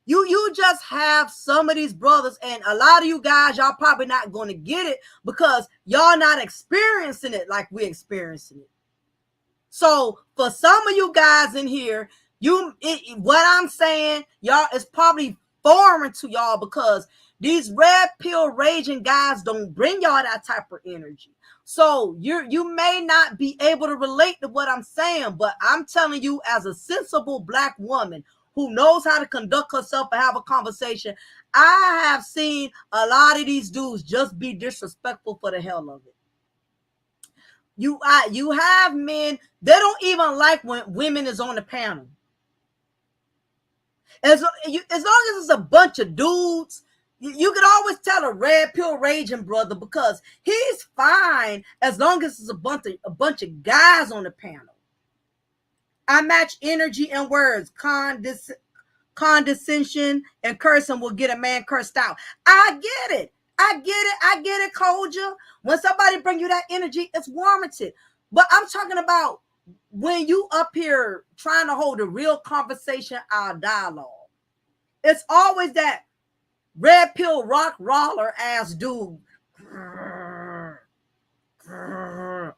You just have some of these brothers, and a lot of you guys, y'all probably not going to get it because y'all not experiencing it like we're experiencing it. So for some of you guys in here, what I'm saying, y'all, is probably foreign to y'all because these red pill raging guys don't bring y'all that type of energy. So you may not be able to relate to what I'm saying, but I'm telling you, as a sensible black woman who knows how to conduct herself and have a conversation, I have seen a lot of these dudes just be disrespectful for the hell of it. You have men, they don't even like when women is on the panel. As long as it's a bunch of dudes, you can always tell a red pill raging brother because he's fine as long as it's a bunch of guys on the panel. I match energy and words. Condescension and cursing will get a man cursed out. I get it, Koja. When somebody bring you that energy, it's warranted. But I'm talking about when you up here trying to hold a real conversation, our dialogue, it's always that red pill rock roller ass dude.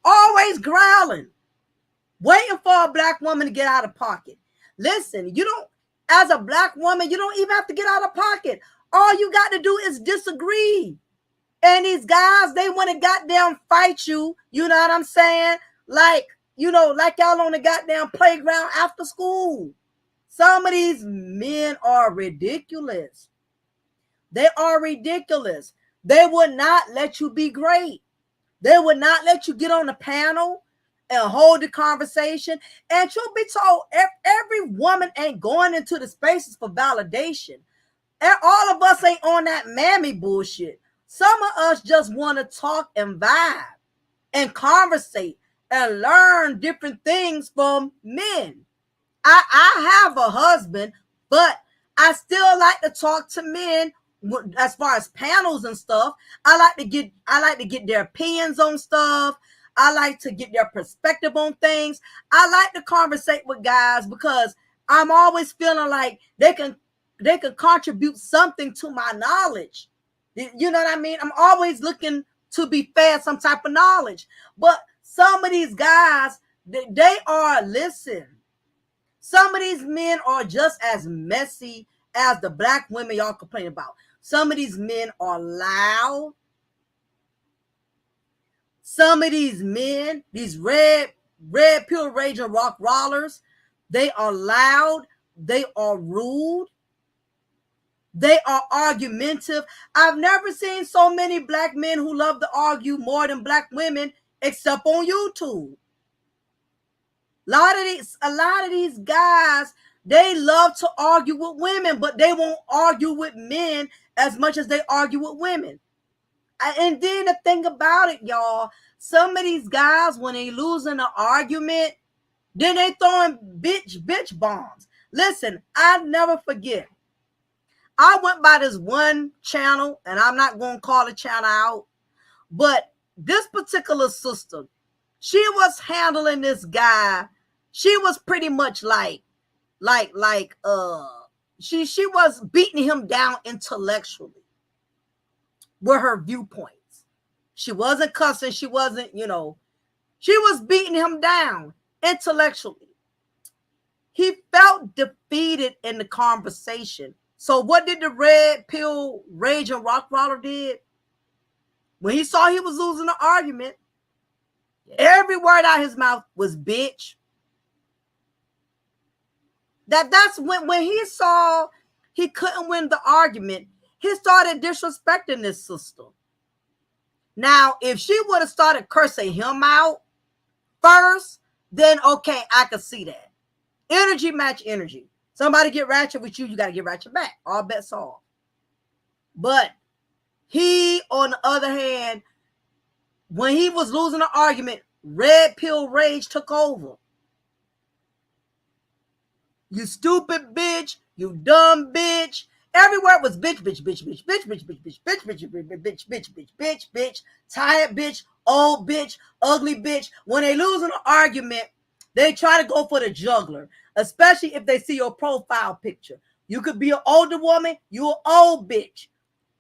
Always growling, waiting for a black woman to get out of pocket. Listen, you don't, as a black woman, you don't even have to get out of pocket. All you got to do is disagree. And these guys, they want to goddamn fight you. You know what I'm saying? Like, you know, like y'all on the goddamn playground after school. Some of these men are ridiculous. They are ridiculous. They would not let you be great. They would not let you get on the panel and hold the conversation. And truth be told, every woman ain't going into the spaces for validation. And all of us ain't on that mammy bullshit. Some of us just want to talk and vibe and conversate and learn different things from men. I have a husband, but I still like to talk to men as far as panels and stuff. I like to get their opinions on stuff. I like to get their perspective on things. I like to conversate with guys because I'm always feeling like they can contribute something to my knowledge. You know what I mean? I'm always looking to be fed some type of knowledge. But some of these guys, they are, listen, some of these men are just as messy as the black women y'all complain about. Some of these men are loud. Some of these men, these red pill raging rock rollers, they are loud. They are rude. They are argumentative. I've never seen so many black men who love to argue more than black women, except on YouTube. A lot of these guys, they love to argue with women, but they won't argue with men as much as they argue with women. And then the thing about it, y'all, some of these guys, when they losing an argument, then they throwing bitch bombs. Listen, I never forget. I went by this one channel, and I'm not going to call the channel out, but this particular sister, she was handling this guy. She was pretty much she was beating him down intellectually with her viewpoints. She wasn't cussing. She wasn't, she was beating him down intellectually. He felt defeated in the conversation. So what did the red pill raging rock roller did? When he saw he was losing the argument, every word out of his mouth was bitch. That's when he saw he couldn't win the argument, he started disrespecting this sister. Now, if she would have started cursing him out first, then okay, I could see that. Energy match energy. Somebody get ratchet with you, you got to get ratchet back. All bets off. But he, on the other hand, when he was losing the argument, red pill rage took over. You stupid bitch, you dumb bitch. Everywhere was bitch, bitch, bitch, bitch, bitch, bitch, bitch, bitch, bitch, bitch, bitch, bitch, bitch, bitch, bitch, bitch, tired bitch, old bitch, ugly bitch. When they lose an argument, they try to go for the juggler, especially if they see your profile picture. You could be an older woman, you're an old bitch.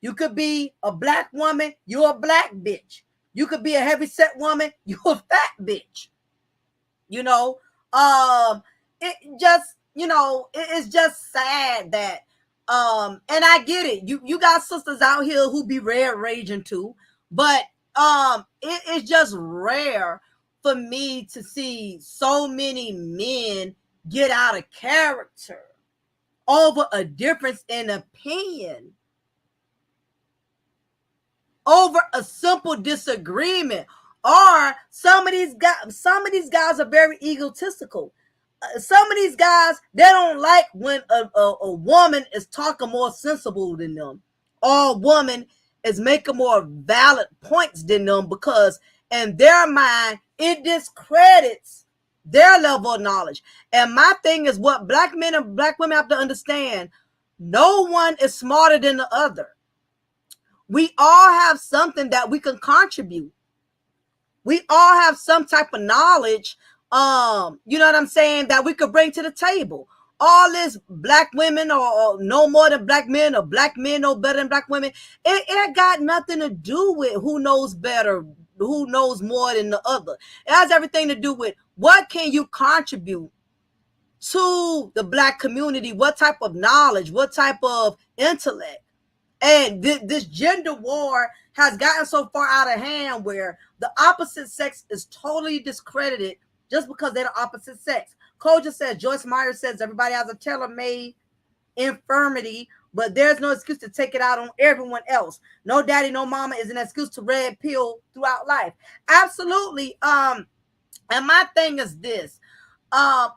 You could be a black woman, you're a black bitch. You could be a heavy-set woman, you're a fat bitch. It just, it's just sad that, and I get it. You got sisters out here who be red raging too, but it's just rare for me to see so many men get out of character over a difference in opinion, over a simple disagreement. Or some of these guys are very egotistical. Some of these guys, they don't like when a woman is talking more sensible than them, or a woman is making more valid points than them, because in their mind, it discredits their level of knowledge. And my thing is, what black men and black women have to understand, no one is smarter than the other. We all have something that we can contribute. We all have some type of knowledge You know what I'm saying, that we could bring to the table. All this black women or no more than black men, or black men no better than black women. It got nothing to do with who knows better, who knows more than the other. It has everything to do with what can you contribute to the black community, what type of knowledge, what type of intellect. And this gender war has gotten so far out of hand where the opposite sex is totally discredited just because they're the opposite sex. Koja says, Joyce Meyer says, everybody has a tailor-made infirmity, but there's no excuse to take it out on everyone else. No daddy, no mama is an excuse to red pill throughout life. Absolutely. And my thing is this. I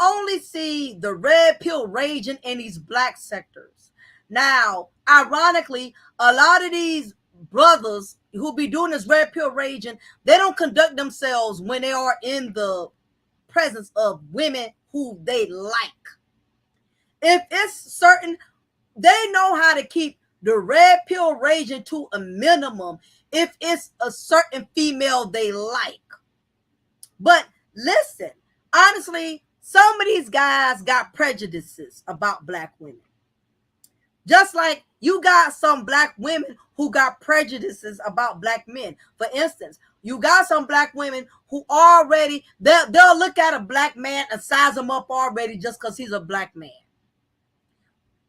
only see the red pill raging in these black sectors. Now, ironically, a lot of these brothers who be doing this red pill raging, they don't conduct themselves when they are in the presence of women who they like. If it's certain, they know how to keep the red pill raging to a minimum if it's a certain female they like. But listen, honestly, some of these guys got prejudices about black women. Just like you got some black women who got prejudices about black men. For instance, you got some black women who already, they'll look at a black man and size him up already just because he's a black man.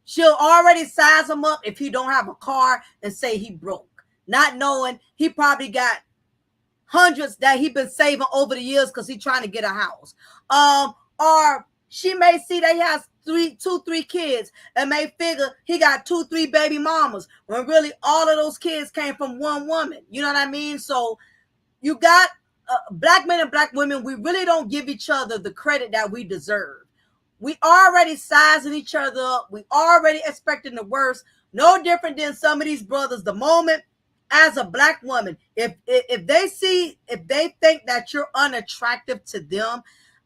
She'll already size him up if he don't have a car and say he broke, not knowing he probably got hundreds that he been saving over the years because he's trying to get a house. Or she may see that he has two, three kids and may figure he got 2, 3 baby mamas when really all of those kids came from one woman. You know what I mean? So you got black men and black women. We really don't give each other the credit that we deserve. We already sizing each other up. We already expecting the worst. No different than some of these brothers. The moment as a black woman, if they think that you're unattractive to them,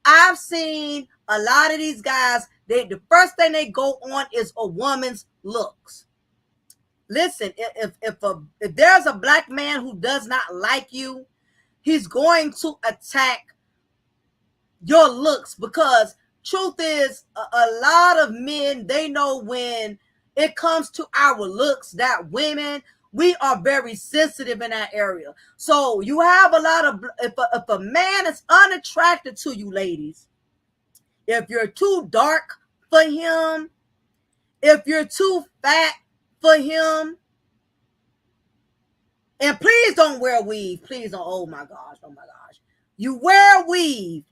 I've seen a lot of these guys, the first thing they go on is a woman's looks. Listen, if there's a black man who does not like you, he's going to attack your looks, because truth is, a lot of men, they know when it comes to our looks that women, we are very sensitive in that area. So you have a lot of, if a man is unattracted to you, ladies, if you're too dark for him, if you're too fat for him, and please don't wear weave. Please don't. Oh my gosh. You wear weave.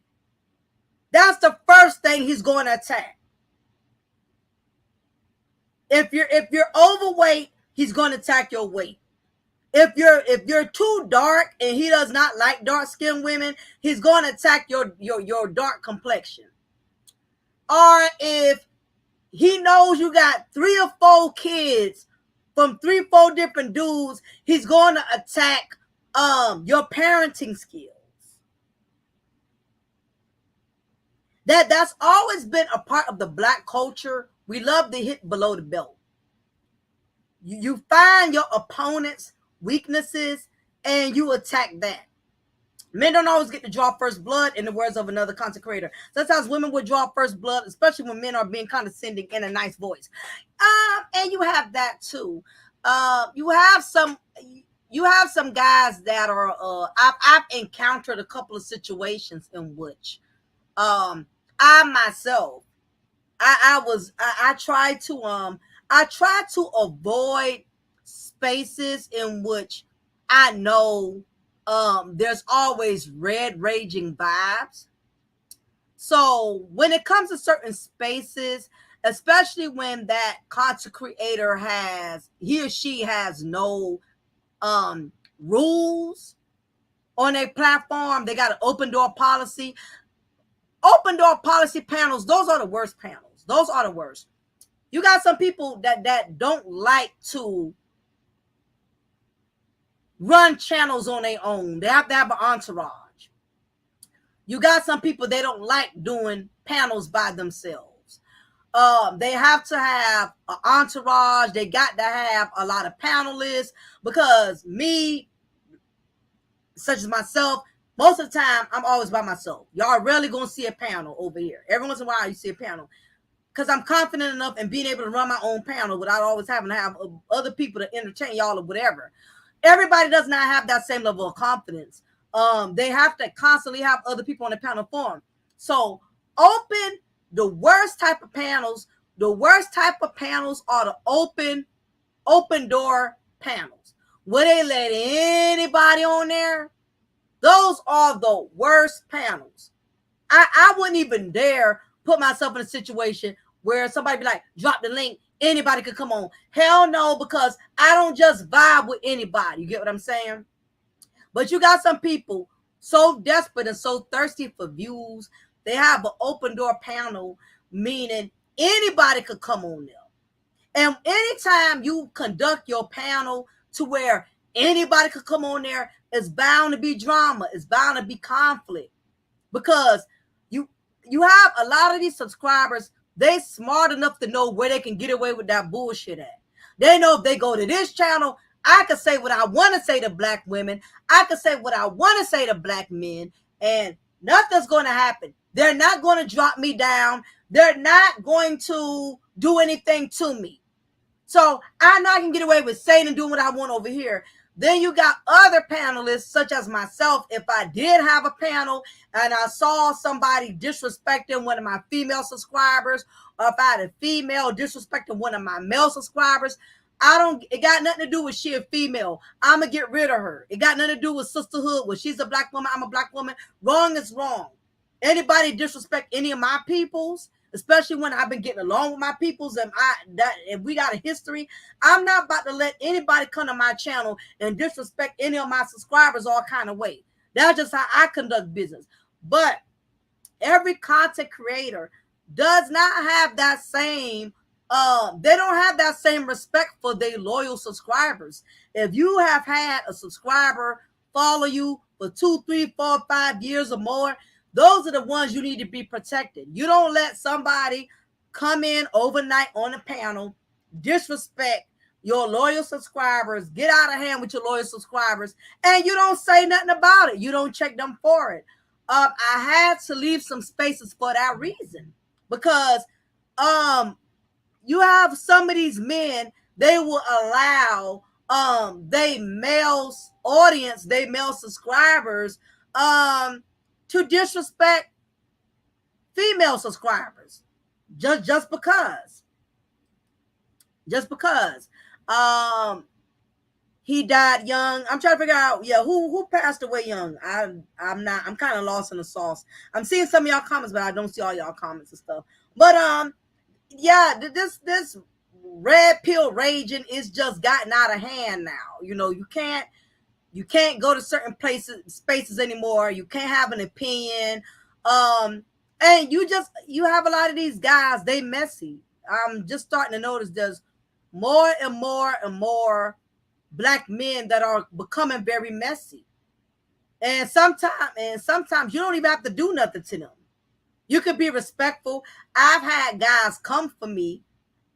That's the first thing he's going to attack. If you're overweight, he's going to attack your weight. If you're too dark and he does not like dark-skinned women, he's going to attack your dark complexion. Or if he knows you got 3 or 4 kids from 3 or 4 different dudes, he's going to attack your parenting skills. That's always been a part of the black culture. We love to hit below the belt. You find your opponent's weaknesses and you attack that. Men don't always get to draw first blood, in the words of another content creator. Sometimes women will draw first blood, especially when men are being condescending in a nice voice. And you have that too. You have some guys that are. I've encountered a couple of situations in which, I myself, I try to avoid spaces in which I know there's always red raging vibes. So when it comes to certain spaces, especially when that content creator he or she has no rules on a platform, they got an open door policy. Open door policy panels, those are the worst panels. Those are the worst. You got some people that don't like to run channels on their own. They have to have an entourage. You got some people, they don't like doing panels by themselves. They have to have an entourage. They got to have a lot of panelists, because me, such as myself, Most of the time, I'm always by myself. Y'all rarely gonna see a panel over here. Every once in a while, you see a panel. Because I'm confident enough in being able to run my own panel without always having to have other people to entertain y'all or whatever. Everybody does not have that same level of confidence. They have to constantly have other people on the panel for them. So open the worst type of panels. The worst type of panels are the open door panels. Where they let anybody on there? Those are the worst panels. I wouldn't even dare put myself in a situation where somebody be like, drop the link, anybody could come on. Hell no, because I don't just vibe with anybody. You get what I'm saying? But you got some people so desperate and so thirsty for views, they have an open door panel, meaning anybody could come on there. And anytime you conduct your panel to where anybody could come on there, it's bound to be drama. It's bound to be conflict. Because you have a lot of these subscribers, they smart enough to know where they can get away with that bullshit at. They know if they go to this channel, I can say what I want to say to black women. I can say what I want to say to black men, and nothing's going to happen. They're not going to drop me down. They're not going to do anything to me. So I know I can get away with saying and doing what I want over here. Then you got other panelists, such as myself. If I did have a panel and I saw somebody disrespecting one of my female subscribers, or if I had a female disrespecting one of my male subscribers, it got nothing to do with she a female. I'm going to get rid of her. It got nothing to do with sisterhood. When she's a black woman, I'm a black woman. Wrong is wrong. Anybody disrespect any of my peoples, especially when I've been getting along with my peoples and we got a history, I'm not about to let anybody come to my channel and disrespect any of my subscribers all kind of way. That's just how I conduct business. But every content creator does not have that same, they don't have that same respect for their loyal subscribers. If you have had a subscriber follow you for 2, 3, 4, 5 years or more, those are the ones you need to be protected. You don't let somebody come in overnight on a panel, disrespect your loyal subscribers, get out of hand with your loyal subscribers, and you don't say nothing about it. You don't check them for it. I had to leave some spaces for that reason, because you have some of these men, they will allow they male audience, they male subscribers to disrespect female subscribers just because he died young. I'm trying to figure out who passed away young. I'm kind of lost in the sauce. I'm seeing some of y'all comments, but I don't see all y'all comments and stuff. But this red pill raging is just gotten out of hand now. You can't go to certain spaces anymore. You can't have an opinion. And you have a lot of these guys, they messy. I'm just starting to notice there's more and more black men that are becoming very messy. And sometimes you don't even have to do nothing to them. You could be respectful. I've had guys come for me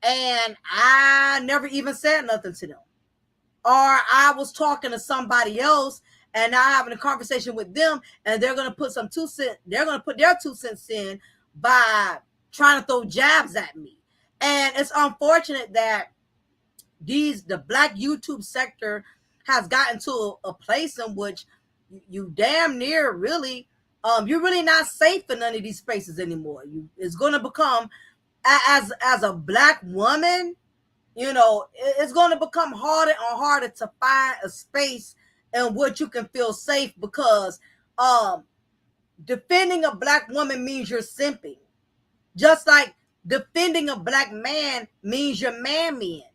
and I never even said nothing to them. Or I was talking to somebody else and now having a conversation with them, and they're going to put their 2 cents in by trying to throw jabs at me. And it's unfortunate that the black YouTube sector has gotten to a place in which you damn near really, you're really not safe in none of these spaces anymore. It's going to become, as a black woman, it's going to become harder and harder to find a space in which you can feel safe, because defending a black woman means you're simping. Just like defending a black man means you're mammy.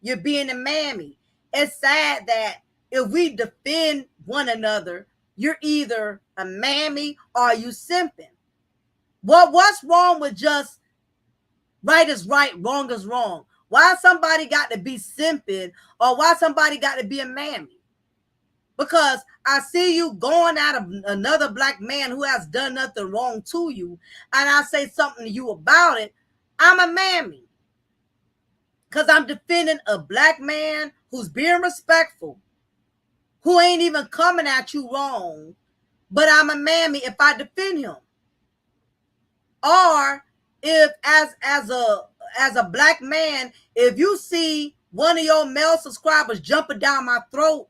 You're being a mammy. It's sad that if we defend one another, you're either a mammy or you simping. What's wrong with just right is right, wrong is wrong? Why somebody got to be simping, or why somebody got to be a mammy? Because I see you going at another black man who has done nothing wrong to you, and I say something to you about it, I'm a mammy. Because I'm defending a black man who's being respectful, who ain't even coming at you wrong, but I'm a mammy if I defend him. Or if as a black man, if you see one of your male subscribers jumping down my throat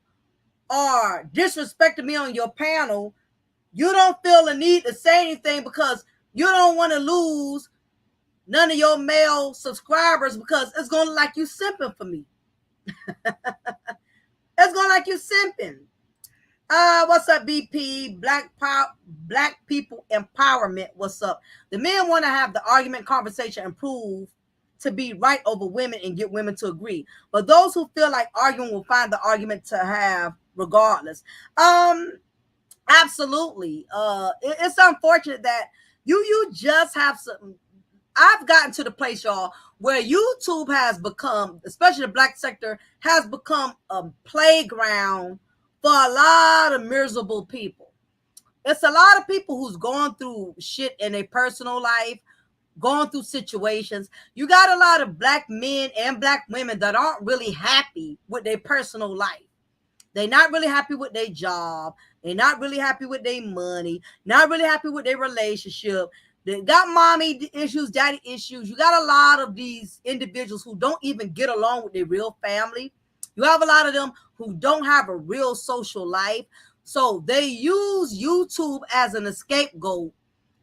or disrespecting me on your panel, you don't feel the need to say anything because you don't want to lose none of your male subscribers because it's going to look like you simping for me. It's going to like you simping. What's up, BP? Black people empowerment. What's up? The men want to have the argument, conversation, and prove to be right over women and get women to agree. But those who feel like arguing will find the argument to have regardless. Absolutely. It's unfortunate that you just have some. I've gotten to the place, y'all, where YouTube has become, especially the black sector, has become a playground for a lot of miserable people. It's a lot of people who's going through shit in their personal life, going through situations. You got a lot of black men and black women that aren't really happy with their personal life. They're not really happy with their job. They're not really happy with their money. Not really happy with their relationship. They got mommy issues, daddy issues. You got a lot of these individuals who don't even get along with their real family. You have a lot of them who don't have a real social life. So they use YouTube as an scapegoat,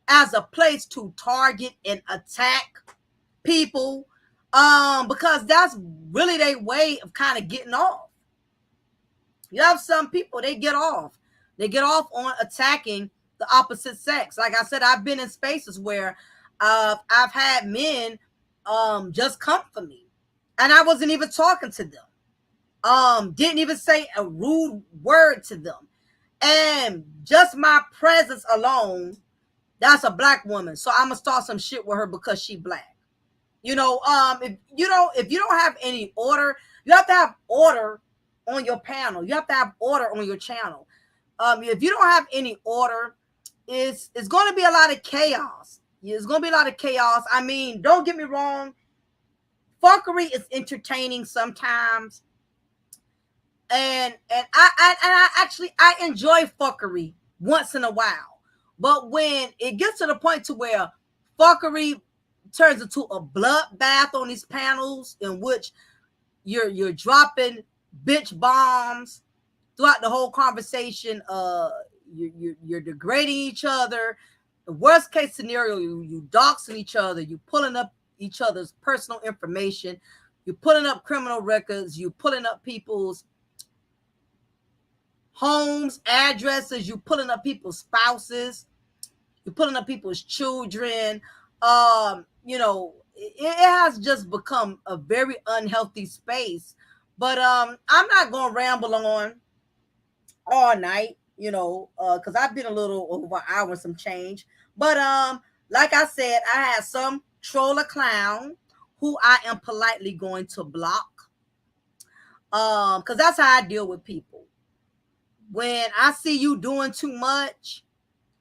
as a place to target and attack people, because that's really their way of kind of getting off. You have some people, they get off. They get off on attacking the opposite sex. Like I said, I've been in spaces where I've had men just come for me, and I wasn't even talking to them. Didn't even say a rude word to them, and just my presence alone, that's a black woman, so I'm gonna start some shit with her because she black. You know, if you don't have any order, you have to have order on your panel. You have to have order on your channel. If you don't have any order, it's going to be a lot of chaos. It's going to be a lot of chaos. I mean, don't get me wrong. Fuckery is entertaining sometimes. And I enjoy fuckery once in a while. But when it gets to the point to where fuckery turns into a bloodbath on these panels in which you're dropping bitch bombs throughout the whole conversation, you're degrading each other. The worst case scenario, you doxing each other, you pulling up each other's personal information, you're pulling up criminal records, you pulling up people's homes, addresses, you pulling up people's spouses, you're pulling up people's children. You know, it has just become a very unhealthy space. But I'm not gonna ramble on all night, you know, because I've been a little over an hour and some change. But like I said, I had some troll or clown who I am politely going to block. Because that's how I deal with people. When I see you doing too much,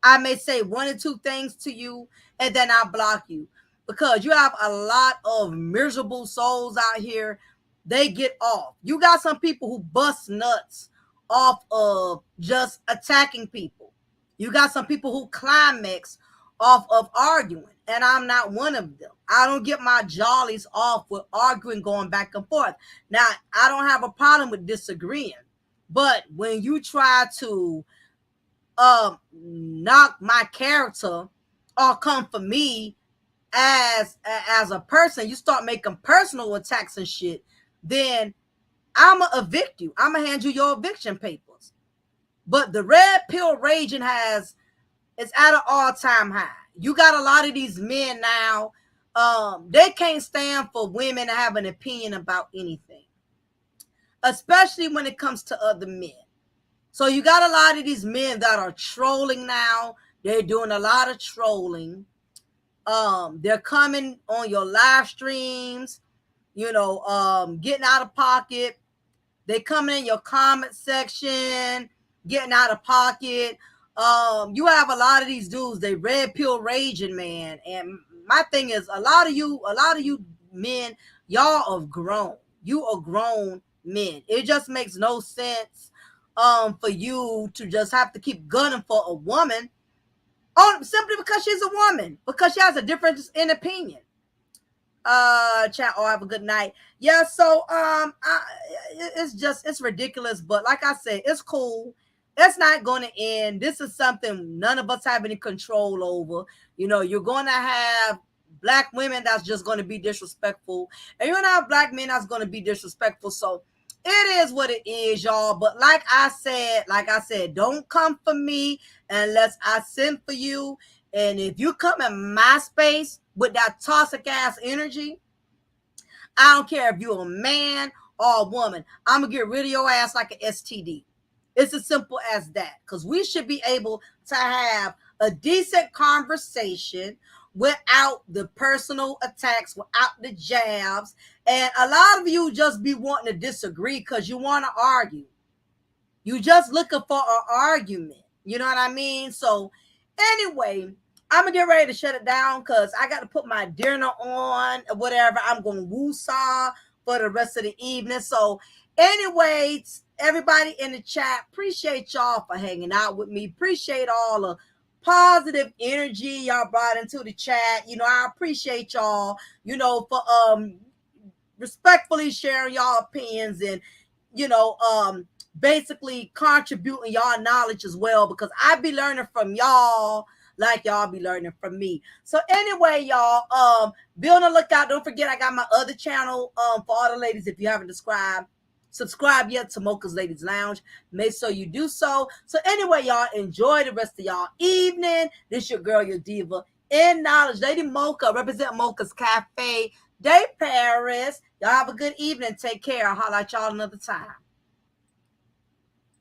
I may say one or two things to you and then I block you. Because you have a lot of miserable souls out here. They get off. You got some people who bust nuts off of just attacking people. You got some people who climax off of arguing, and I'm not one of them. I don't get my jollies off with arguing, going back and forth. Now, I don't have a problem with disagreeing, but when you try to knock my character or come for me as a person, you start making personal attacks and shit, then I'ma evict you. I'ma hand you your eviction papers. But the red pill raging it's at an all-time high. You got a lot of these men now. They can't stand for women to have an opinion about anything, especially when it comes to other men. So you got a lot of these men that are trolling now. They're doing a lot of trolling. They're coming on your live streams, you know, getting out of pocket. They coming in your comment section, getting out of pocket. You have a lot of these dudes, they red pill raging, man. And my thing is, a lot of you men, y'all are grown. You are grown men. It just makes no sense for you to just have to keep gunning for a woman, simply because she's a woman, because she has a difference in opinion. Chat, oh, have a good night. Yeah, so it's ridiculous, but like I said, it's cool. It's not going to end. This is something none of us have any control over. You know, you're going to have black women that's just going to be disrespectful, and you're going to have black men that's going to be disrespectful. So it is what it is, y'all. But like I said, don't come for me unless I send for you. And if you come in my space with that toxic ass energy, I don't care if you're a man or a woman, I'm gonna get rid of your ass like an STD. It's as simple as that. Because we should be able to have a decent conversation without the personal attacks, without the jabs. And a lot of you just be wanting to disagree because you want to argue. You just looking for an argument. You know what I mean? So anyway, I'm gonna get ready to shut it down because I got to put my dinner on or whatever. I'm gonna woo-saw for the rest of the evening. So anyway, everybody in the chat, appreciate y'all for hanging out with me. Appreciate all the positive energy y'all brought into the chat. You know, I appreciate y'all, you know, for respectfully sharing y'all opinions and, you know, basically contributing y'all knowledge as well, because I be learning from y'all like y'all be learning from me. So anyway, y'all, be on the lookout. Don't forget, I got my other channel for all the ladies. If you haven't subscribe yet to Mocha's Ladies Lounge, make sure you do so. So anyway, y'all, enjoy the rest of y'all evening. This your girl, your diva in knowledge, Lady Mocha, represent Mocha's Cafe de Paris. Y'all have a good evening. Take care. I'll holler at y'all another time.